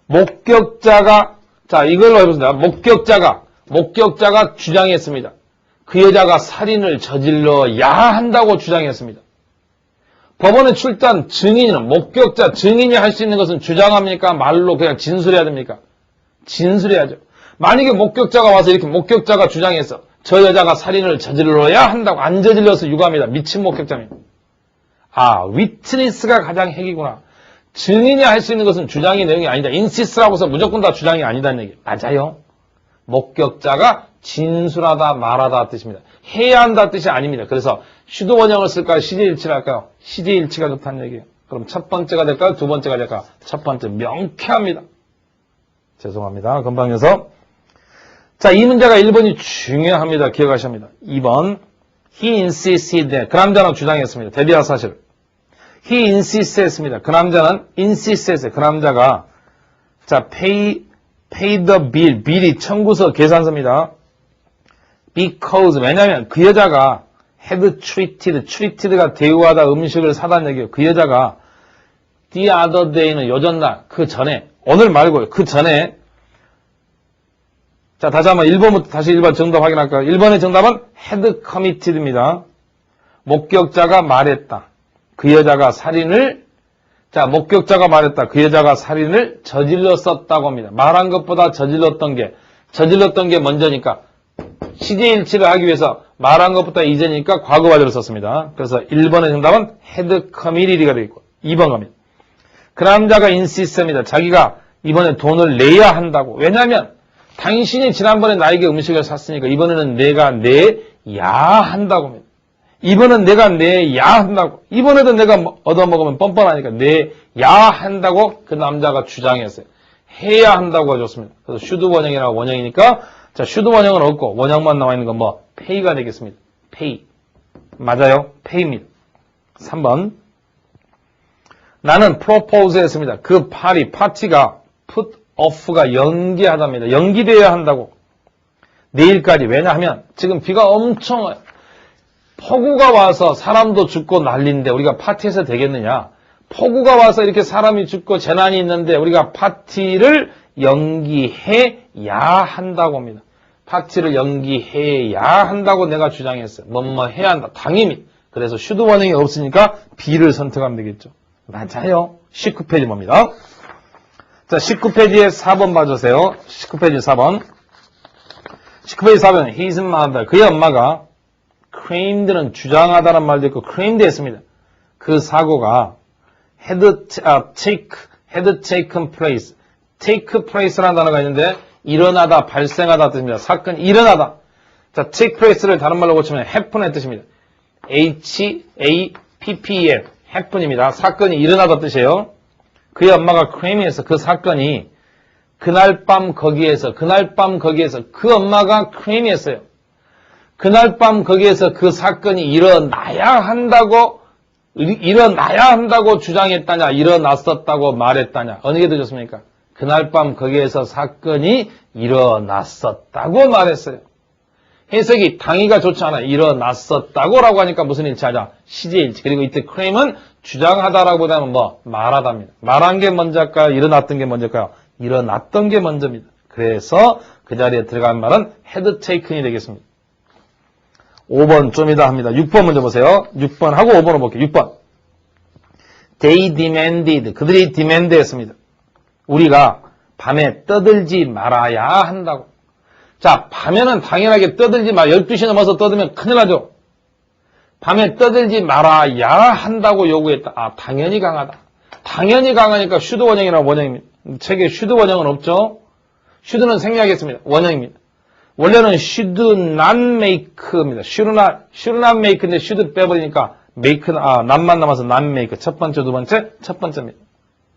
목격자가, 자, 이걸로 해보겠습니다. 목격자가 주장했습니다. 그 여자가 살인을 저질러야 한다고 주장했습니다. 법원에 출두한 증인은, 목격자, 증인이 할 수 있는 것은 주장합니까? 말로 그냥 진술해야 됩니까? 진술해야죠. 만약에 목격자가 와서 이렇게 목격자가 주장했어. 저 여자가 살인을 저질러야 한다고 안 저질러서 유감이다. 미친 목격자입니다. 아, 위트니스가 가장 핵이구나. 증인이 할 수 있는 것은 주장의 내용이 아니다. 인시스라고 해서 무조건 다 주장이 아니다는 얘기. 맞아요. 목격자가 진술하다, 말하다 뜻입니다. 해야 한다 뜻이 아닙니다. 그래서 슈도 원형을 쓸까요? 시제일치를 할까요? 시제일치가 좋다는 얘기예요. 그럼 첫 번째가 될까요? 두 번째가 될까요? 첫 번째, 명쾌합니다. 죄송합니다. 금방 녀석. 자, 이 문제가 1번이 중요합니다. 기억하셔야 합니다. 2번. He insisted that. 그 남자는 주장했습니다. 대비할 사실. He insisted 했습니다. 그 남자는 insisted 했어요. 그 남자가 자, pay the bill. bill이 청구서 계산서입니다. Because 왜냐하면 그 여자가 had treated가 대우하다 음식을 사다는 얘기예요. 그 여자가 the other day는 요전날 그 전에 오늘 말고요. 그 전에 자 다시 한번 1번부터 다시 1번 정답 확인할까요? 1번의 정답은 had committed입니다. 목격자가 말했다. 그 여자가 살인을 자 목격자가 말했다. 그 여자가 살인을 저질렀었다고 합니다. 말한 것보다 저질렀던 게 먼저니까 시제일치를 하기 위해서 말한 것보다 이전이니까 과거 완료를 썼습니다. 그래서 1번의 정답은 had committed가 되겠고 2번 갑니다. 그 남자가 insist입니다. 자기가 이번에 돈을 내야 한다고. 왜냐하면 당신이 지난번에 나에게 음식을 샀으니까 이번에는 내가 내야 한다고 합니다. 이번엔 내가 내야 한다고. 이번에도 내가 얻어먹으면 뻔뻔하니까 내야 한다고 그 남자가 주장했어요. 해야 한다고 해줬습니다. 그래서 should 원형이라고 원형이니까 자 should 원형은 없고 원형만 나와 있는 건 뭐 pay가 되겠습니다. pay. 맞아요. pay입니다. 3번. 나는 propose 했습니다. 그 파티가 put off가 연기하답니다. 연기되어야 한다고. 내일까지. 왜냐하면 지금 비가 엄청 와요. 폭우가 와서 사람도 죽고 난리인데 우리가 파티해서 되겠느냐. 폭우가 와서 이렇게 사람이 죽고 재난이 있는데 우리가 파티를 연기해야 한다고 합니다. 파티를 연기해야 한다고 내가 주장했어요. 뭐뭐 해야 한다. 당연히. 그래서 should 원형이 없으니까 B를 선택하면 되겠죠. 맞아요. 19페이지 뭡니다. 자, 19페이지에 4번 봐주세요. 19페이지 4번. 19페이지 4번. His mother. 그의 엄마가 claimed는 주장하다는 말도 있고 claimed 했습니다. 그 사고가 had taken place. take place라는 단어가 있는데 일어나다, 발생하다 뜻입니다. 사건이 일어나다. 자, take place를 다른 말로 고치면 happen의 뜻입니다. H-A-P-P-N. happen입니다. 사건이 일어나다 뜻이에요. 그의 엄마가 claim해서 그 사건이 그날 밤 거기에서 그 엄마가 claim했어요. 그날 밤 거기에서 그 사건이 일어나야 한다고 주장했다냐, 일어났었다고 말했다냐. 어느 게 더 좋습니까? 그날 밤 거기에서 사건이 일어났었다고 말했어요. 해석이 당위가 좋지 않아요. 일어났었다고라고 하니까 무슨 일치하자? 시제일치. 그리고 이때 claim은 주장하다라고 보다는 뭐 말하다입니다. 말한 게 먼저일까요? 일어났던 게 먼저일까요? 일어났던 게 먼저입니다. 그래서 그 자리에 들어간 말은 had taken이 되겠습니다. 5번 좀 이따 합니다. 6번 먼저 보세요. 6번 하고 5번을 볼게요. 6번. They demanded. 그들이 demand 했습니다. 우리가 밤에 떠들지 말아야 한다고. 자, 밤에는 당연하게 떠들지 마. 12시 넘어서 떠들면 큰일 나죠. 밤에 떠들지 말아야 한다고 요구했다. 아, 당연히 강하다. 당연히 강하니까 should 원형이라고 원형입니다. 책에 should 원형은 없죠. should는 생략했습니다. 원형입니다. 원래는 should not make입니다. should not make인데 should 빼버리니까 not만 남아서 not make. 첫 번째, 두 번째, 첫 번째입니다.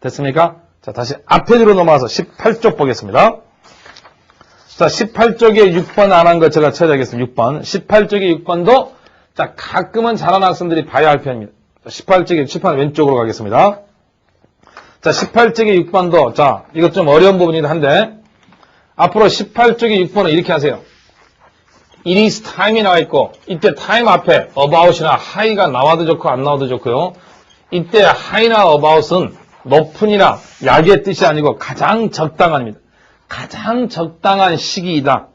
됐습니까? 자, 다시 앞페이지로 넘어와서 18쪽 보겠습니다. 자, 18쪽에 6번 안 한 거 제가 찾아야겠습니다. 6번. 18쪽에 6번도 자, 가끔은 잘하는 학생들이 봐야 할 편입니다. 18쪽에, 칠판 왼쪽으로 가겠습니다. 자, 18쪽에 6번도, 자, 이것 좀 어려운 부분이긴 한데, 앞으로 18쪽에 6번은 이렇게 하세요. It is time이 나와 있고, 이때 time 앞에 about이나 high가 나와도 좋고, 안 나와도 좋고요. 이때 high나 about은 높은이나 약의 뜻이 아니고 가장 적당한입니다. 가장 적당한 시기이다.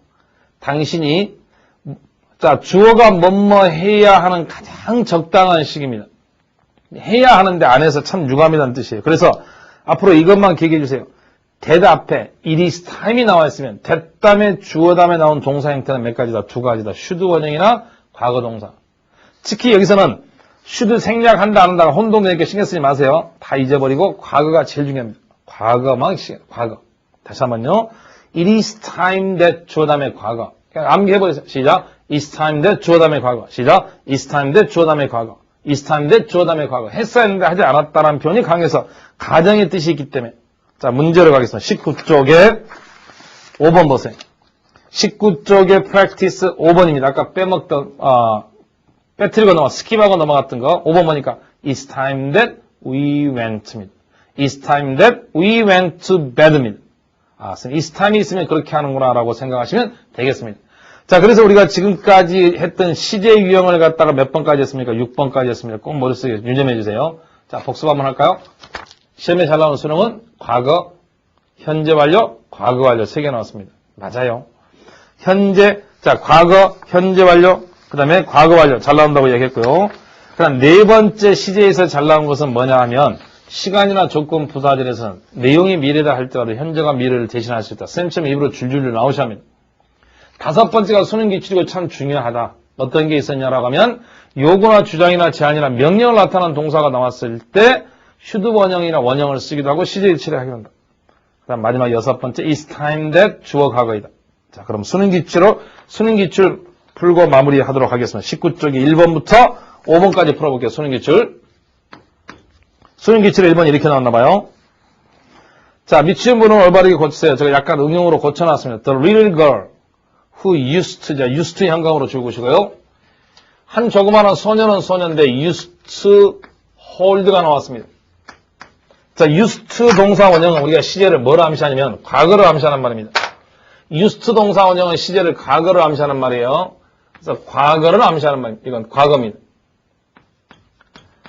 당신이 자, 주어가 뭐뭐 해야 하는 가장 적당한 시기입니다. 해야 하는데 안에서 참 유감이라는 뜻이에요. 그래서 앞으로 이것만 기억해 주세요. that 앞에 it is time이 나와 있으면 that 다음에 주어 다음에 나온 동사 형태는 몇 가지다? 두 가지다. should 원형이나 과거 동사. 특히 여기서는 should 생략한다 안 한다가 혼동되니까 신경 쓰지 마세요. 다 잊어버리고 과거가 제일 중요합니다. 과거만 과거. 다시 한번요. It is time that 주어 다음에 과거. 그냥 암기해버리세요. 시작. It's time that 주어 다음에 과거. 시작. It's time that 주어 다음에 과거. It's time that 주어 다음에 과거. 했어야 했는데 하지 않았다는 표현이 강해서 가정의 뜻이 있기 때문에. 자, 문제로 가겠습니다. 19쪽에 5번 보세요. 19쪽에 practice 5번입니다. 아까 빼먹던 빼뜨리고 스킵하고 넘어갔던 거. 5번 보니까 It's time that we went입니다. It's time that we went to bed입니다. It's time이 있으면 그렇게 하는구나 라고 생각하시면 되겠습니다. 자, 그래서 우리가 지금까지 했던 시제 유형을 갖다가 몇 번까지 했습니까? 6번까지 했습니다. 꼭 머릿속에 유념해 주세요. 자, 복습 한번 할까요? 시험에 잘 나오는 수능은 과거, 현재 완료, 과거 완료 3개 나왔습니다. 맞아요. 현재, 자, 과거, 현재 완료, 그 다음에 과거 완료 잘 나온다고 얘기했고요. 그 다음 4번째 시제에서 잘 나온 것은 뭐냐 하면 시간이나 조건 부사절에서는 내용이 미래다 할 때마다 현재가 미래를 대신할 수 있다. 쌤처럼 입으로 줄줄줄 나오셔야 합니다. 5번째가 수능 기출이고 참 중요하다. 어떤 게 있었냐라고 하면 요구나 주장이나 제안이나 명령을 나타난 동사가 나왔을 때 should 원형이나 원형을 쓰기도 하고 시제 일치를 하기도 한다. 그 다음 마지막 6번째 It's time that 주어 과거이다. 자, 그럼 수능 기출 풀고 마무리하도록 하겠습니다. 19쪽이 1번부터 5번까지 풀어볼게요. 수능 기출 1번 이렇게 나왔나봐요. 자, 미치는 분은 올바르게 고치세요. 제가 약간 응용으로 고쳐놨습니다. The little girl who used to 현감으로 줄고시고요. 한 조그마한 소년은 소년인데 used to hold가 나왔습니다. 자, used to 동사 원형은 우리가 시제를 뭐로 암시하냐면 과거를 암시하는 말입니다. used to 동사 원형은 시제를 과거를 암시하는 말이에요. 그래서 과거를 암시하는 말입니다. 이건 과거입니다.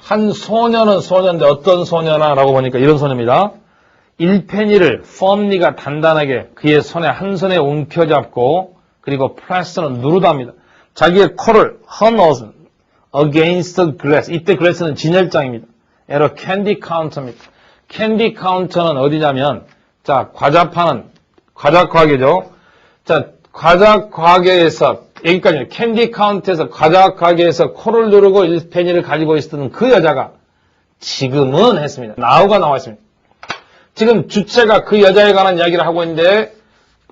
한 소년은 소년인데 어떤 소년아? 라고 보니까 이런 소년입니다. 일펜이를 firmly가 단단하게 그의 손에 한 손에 움켜잡고 그리고 press는 누르답니다. 자기의 코를 her nose against the glass. 이때 glass는 진열장입니다. at a candy counter입니다. candy counter는 어디냐면 자, 과자 파는 과자 가게죠. 자, 과자 가게에서 여기까지 캔디 카운트에서 과자 가게에서 코를 누르고 일펜이를 가지고 있었던 그 여자가 지금은 했습니다. now가 나와 있습니다. 지금 주체가 그 여자에 관한 이야기를 하고 있는데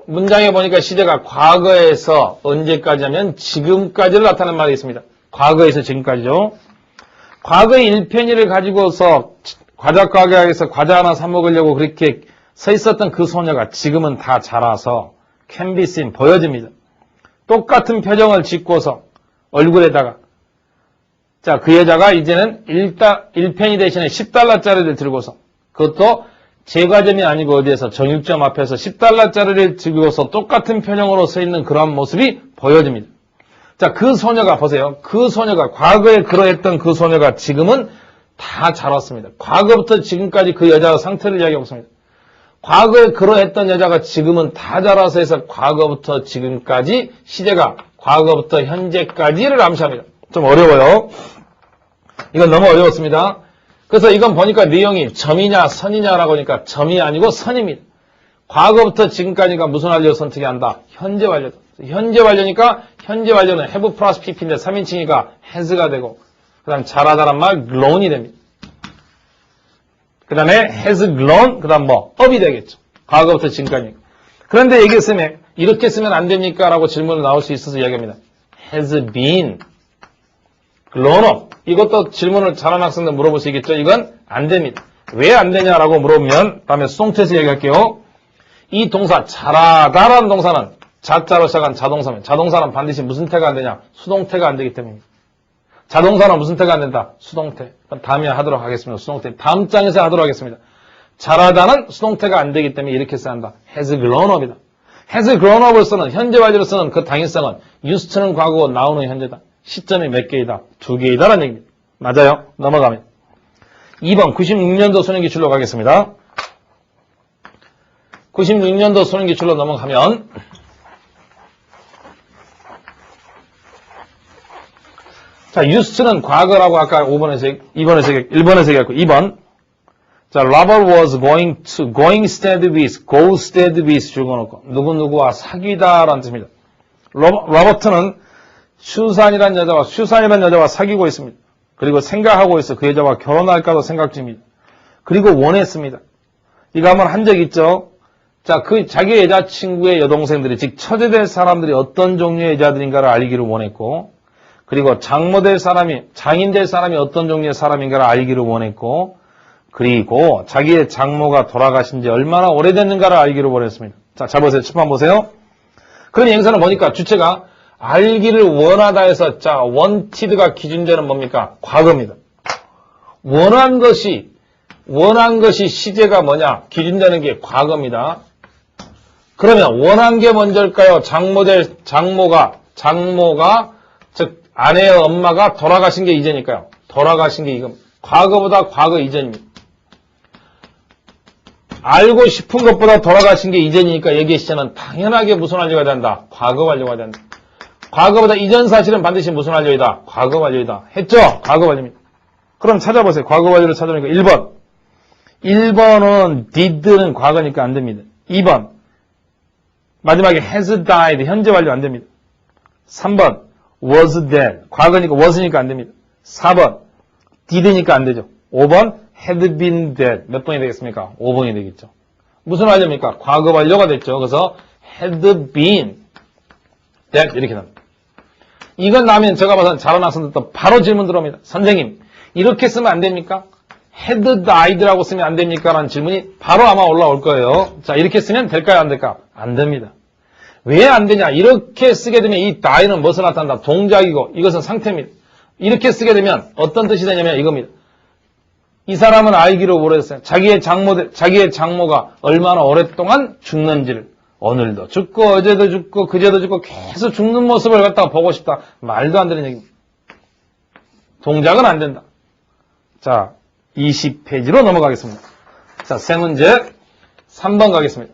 문장에 보니까 시제가 과거에서 언제까지 하면 지금까지를 나타내는 말이 있습니다. 과거에서 지금까지죠. 과거의 일펜이를 가지고서 과자 가게에서 과자 하나 사 먹으려고 그렇게 서 있었던 그 소녀가 지금은 다 자라서 can be seen, 보여집니다. 똑같은 표정을 짓고서 얼굴에다가 자, 그 여자가 이제는 1페니 대신에 10달러짜리를 들고서 그것도 제과점이 아니고 어디에서 정육점 앞에서 10달러짜리를 들고서 똑같은 표정으로 서 있는 그런 모습이 보여집니다. 자, 그 소녀가 보세요. 그 소녀가 과거에 그러했던 그 소녀가 지금은 다 자랐습니다. 과거부터 지금까지 그 여자의 상태를 이야기하고 있습니다. 과거에 그러했던 여자가 지금은 다 자라서 해서 과거부터 지금까지 시제가 과거부터 현재까지를 암시합니다. 좀 어려워요. 이건 너무 어려웠습니다. 그래서 이건 보니까 내용이 점이냐 선이냐라고 하니까 점이 아니고 선입니다. 과거부터 지금까지가 무슨 완료 선택이 한다? 현재 완료다. 현재 완료니까 현재 완료는 have 플러스 pp인데 3인칭이니까 has가 되고 그 다음 자라다란 말 grown이 됩니다. 그 다음에 has grown, 그 다음 up이 되겠죠. 과거부터 지금까지. 그런데 이게 쓰면, 이렇게 쓰면 안 됩니까? 라고 질문이 나올 수 있어서 이야기합니다. has been grown up. 이것도 질문을 잘하는 학생들 물어볼 수 있겠죠? 이건 안 됩니다. 왜 안 되냐라고 물어보면, 다음에 수동태에서 얘기할게요. 이 동사, 자라다라는 동사는 자자로 시작한 자동사입니다. 자동사는 반드시 무슨 태가 안 되냐? 수동태가 안 되기 때문입니다. 자동사는 무슨 태가 안 된다? 수동태. 다음에 하도록 하겠습니다. 수동태. 다음 장에서 하도록 하겠습니다. 자라다는 수동태가 안 되기 때문에 이렇게 써야 한다. has grown up이다. has grown up을 쓰는, 현재 완료로 쓰는 그 당위성은 used to는 과거고 now는 현재다. 시점이 몇 개이다? 2개이다라는 얘기입니다. 맞아요. 넘어가면. 2번 96년도 수능기출로 가겠습니다. 96년도 수능기출로 넘어가면 자, used는 과거라고 아까 1번에서 얘기했고 2번 자, Robert was going steady with, go steady with 적어놓고 누구누구와 사귀다라는 뜻입니다. 로버트는 슈산이라는 여자와 사귀고 있습니다. 그리고 생각하고 있어. 그 여자와 결혼할까도 생각 중입니다. 그리고 원했습니다. 이거 한번 한 적 있죠? 자, 자기 여자친구의 여동생들이, 즉, 처제될 사람들이 어떤 종류의 여자들인가를 알기를 원했고, 그리고 장인될 사람이 어떤 종류의 사람인가를 알기를 원했고, 그리고 자기의 장모가 돌아가신 지 얼마나 오래됐는가를 알기를 원했습니다. 자, 잘 보세요. 첫 번 보세요. 그럼 여기서는 보니까 주체가 알기를 원하다 해서, 자, wanted가 기준되는 뭡니까? 과거입니다. 원한 것이 시제가 뭐냐? 기준되는 게 과거입니다. 그러면 원한 게 먼저일까요? 장모가, 즉, 아내의 엄마가 돌아가신 게 이제니까요. 돌아가신 게 이겁니다. 과거보다 과거 이전입니다. 알고 싶은 것보다 돌아가신 게 이전이니까 여기에 시제는 당연하게 무슨 완료가 된다? 과거 완료가 된다. 과거보다 이전 사실은 반드시 무슨 완료이다? 과거 완료이다. 했죠? 과거 완료입니다. 그럼 찾아보세요. 과거 완료를 찾아보니까 1번. 1번은 did는 과거니까 안 됩니다. 2번. 마지막에 has died. 현재 완료 안 됩니다. 3번. was dead. 과거니까 was니까 안 됩니다. 4번. did니까 안 되죠. 5번. had been dead. 몇 번이 되겠습니까? 5번이 되겠죠. 무슨 완료입니까? 과거 완료가 됐죠. 그래서 had been dead 이렇게 나옵니다. 이건 나면 제가 봐서는 잘하는 학생들도 바로 질문 들어옵니다. 선생님, 이렇게 쓰면 안 됩니까? had died라고 쓰면 안 됩니까? 라는 질문이 바로 아마 올라올 거예요. 자, 이렇게 쓰면 될까요? 안 될까? 안 됩니다. 왜 안 되냐? 이렇게 쓰게 되면 이 die는 무엇을 나타난다? 동작이고 이것은 상태입니다. 이렇게 쓰게 되면 어떤 뜻이 되냐면 이겁니다. 이 사람은 알기를 오래됐어요. 자기의 장모가 얼마나 오랫동안 죽는지를 오늘도 죽고 어제도 죽고 그제도 죽고 계속 죽는 모습을 갖다가 보고 싶다. 말도 안 되는 얘기입니다. 동작은 안 된다. 자, 20페이지로 넘어가겠습니다. 자, 세 문제 3번 가겠습니다.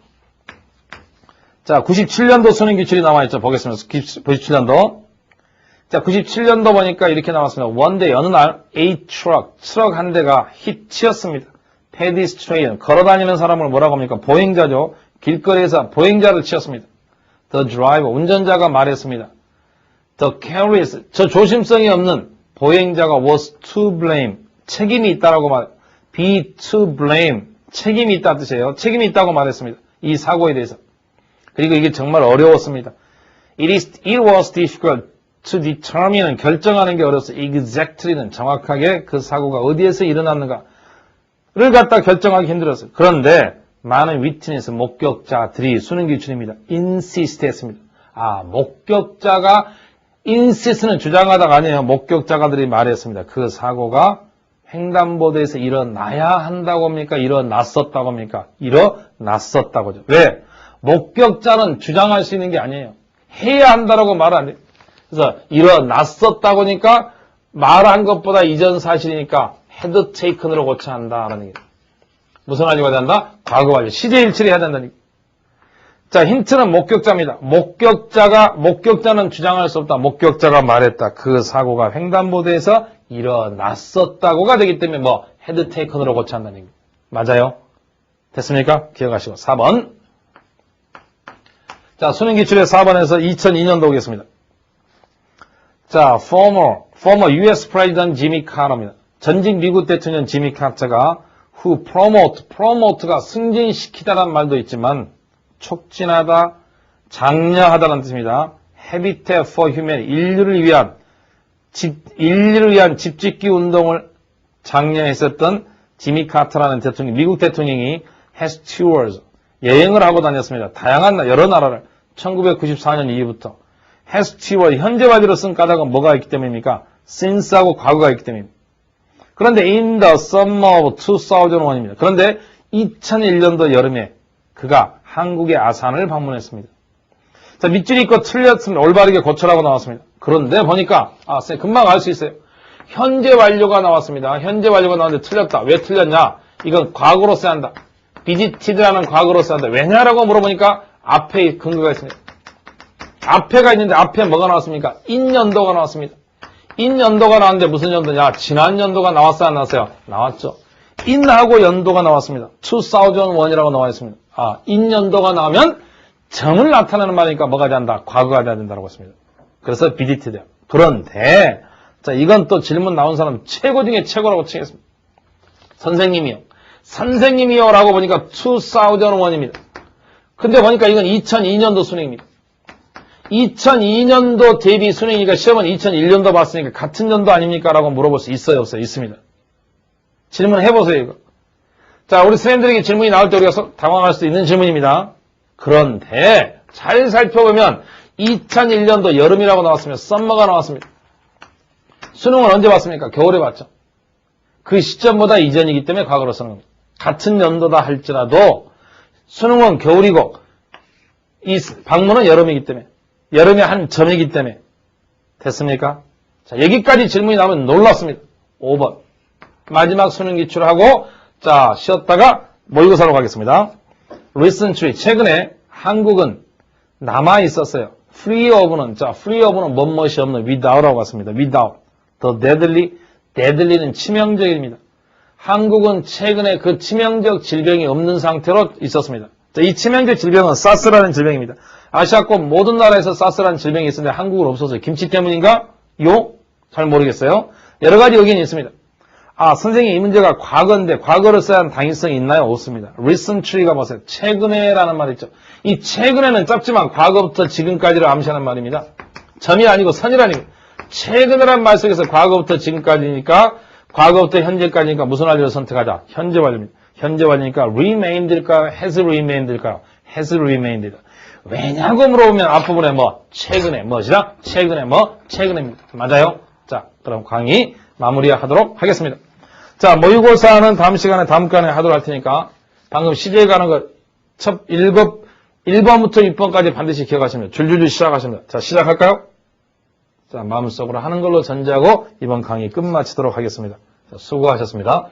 자, 97년도 수능기출이 나와있죠. 보겠습니다. 97년도. 자, 97년도 보니까 이렇게 나왔습니다. One day, 어느 날, a 트럭 한 대가 치였습니다. pedestrian, 걸어다니는 사람을 뭐라고 합니까? 보행자죠. 길거리에서 보행자를 치였습니다. The driver, 운전자가 말했습니다. The careless, 저 조심성이 없는 보행자가 was to blame, 책임이 있다라고 be to blame, 책임이 있다는 뜻이에요. 책임이 있다고 말했습니다. 이 사고에 대해서. 그리고 이게 정말 어려웠습니다. It was difficult to determine, 결정하는 게 어려웠어요. exactly는 정확하게 그 사고가 어디에서 일어났는가를 갖다 결정하기 힘들었어요. 그런데 많은 위트니스, 목격자들이 수능기출입니다. insist 했습니다. 목격자가 insist는 주장하다가 아니에요. 목격자가들이 말했습니다. 그 사고가 횡단보도에서 일어나야 한다고 합니까? 일어났었다고 합니까? 일어났었다고죠. 왜? 목격자는 주장할 수 있는 게 아니에요. 해야 한다라고 말 안 해요. 그래서 일어났었다고 하니까 말한 것보다 이전 사실이니까 had taken으로 고쳐야 한다라는 얘기예요. 무슨 완료가 된다? 과거 완료. 시제일치를 해야 된다는 얘기예요. 자, 힌트는 목격자입니다. 목격자는 주장할 수 없다. 목격자가 말했다. 그 사고가 횡단보도에서 일어났었다고가 되기 때문에 had taken으로 고쳐야 한다는 얘기예요. 맞아요? 됐습니까? 기억하시고. 4번. 자, 수능기출의 4번에서 2002년도 오겠습니다. 자, former US President Jimmy Carter입니다. 전직 미국 대통령 지미 카터가 who promote가 승진시키다라는 말도 있지만 촉진하다, 장려하다라는 뜻입니다. Habitat for Humanity, 인류를 위한 집짓기 운동을 장려했었던 지미 카터라는 대통령, 미국 대통령이 has toured, 여행을 하고 다녔습니다. 다양한 여러 나라를 1994년 이후부터 has toured, 현재와지로 쓴 까닭은 뭐가 있기 때문입니까? since하고 과거가 있기 때문입니다. 그런데 in the summer of 2001입니다. 그런데 2001년도 여름에 그가 한국의 아산을 방문했습니다. 자, 밑줄이 있고 틀렸습니다. 올바르게 고쳐라고 나왔습니다. 그런데 보니까 쌤 금방 알 수 있어요. 현재 완료가 나왔습니다. 현재 완료가 나왔는데 틀렸다. 왜 틀렸냐? 이건 과거로 써야 한다. visited라는 과거로 써야 한다. 왜냐라고 물어보니까 앞에 근거가 있습니다. 앞에가 있는데 앞에 뭐가 나왔습니까? 인연도가 나왔습니다. 인연도가 나왔는데 무슨 연도냐? 지난 연도가 나왔어요? 안 나왔어요? 나왔죠. 인하고 연도가 나왔습니다. 2001이라고 나와 있습니다. 인연도가 나오면 점을 나타내는 말이니까 뭐가 돼야 한다? 과거가 돼야 된다고 했습니다. 그래서 visited요. 그런데 자, 이건 또 질문 나온 사람 최고 중에 최고라고 치겠습니다. 선생님이요 라고 보니까 2001입니다. 근데 보니까 이건 2002년도 수능입니다. 2002년도 대비 수능이니까 시험은 2001년도 봤으니까 같은 연도 아닙니까? 라고 물어볼 수 있어요? 없어요? 있습니다. 질문 해보세요, 이거. 자, 우리 선생님들에게 질문이 나올 때 우리가 당황할 수 있는 질문입니다. 그런데 잘 살펴보면 2001년도 여름이라고 나왔습니다. 썸머가 나왔습니다. 수능은 언제 봤습니까? 겨울에 봤죠. 그 시점보다 이전이기 때문에 과거로 쓰는 겁니다. 같은 연도다 할지라도 수능은 겨울이고 이 방문은 여름이기 때문에 여름의 한 점이기 때문에 됐습니까? 자, 여기까지 질문이 나오면 놀랐습니다. 5번. 마지막 수능 기출하고 자 쉬었다가 모의고사로 가겠습니다. recently 최근에 한국은 남아 있었어요. free of는 자 free of는 뭐뭇이 없는 without라고 갔습니다. without. the deadly는 치명적입니다. 한국은 최근에 그 치명적 질병이 없는 상태로 있었습니다. 자, 이 치명적 질병은 사스라는 질병입니다. 아시아권 모든 나라에서 사스라는 질병이 있었는데 한국은 없어서요. 김치 때문인가? 잘 모르겠어요. 여러 가지 의견이 있습니다. 아, 선생님 이 문제가 과거인데 과거를 써야 하는 당위성이 있나요? 없습니다. recently가 뭐세요? 최근에라는 말이 있죠. 이 최근에는 짧지만 과거부터 지금까지를 암시하는 말입니다. 점이 아니고 선이라는 최근이라는 말 속에서 과거부터 지금까지니까 과거부터 현재까지니까 무슨 완료를 선택하자? 현재 완료입니다. 현재 완료니까 remained일까요? has remained일까요? has remained. 왜냐고 물어보면 앞부분에 뭐 최근에 뭐시라? 최근에 뭐 최근에입니다. 맞아요? 자, 그럼 강의 마무리하도록 하겠습니다. 자, 모의고사는 다음 시간에 다음 간에 하도록 할 테니까 방금 시제에 가는 거 첫 1번부터 6번까지 반드시 기억하시면 줄줄줄 시작하십니다. 자, 시작할까요? 자, 마음속으로 하는 걸로 전제하고 이번 강의 끝마치도록 하겠습니다. 자, 수고하셨습니다.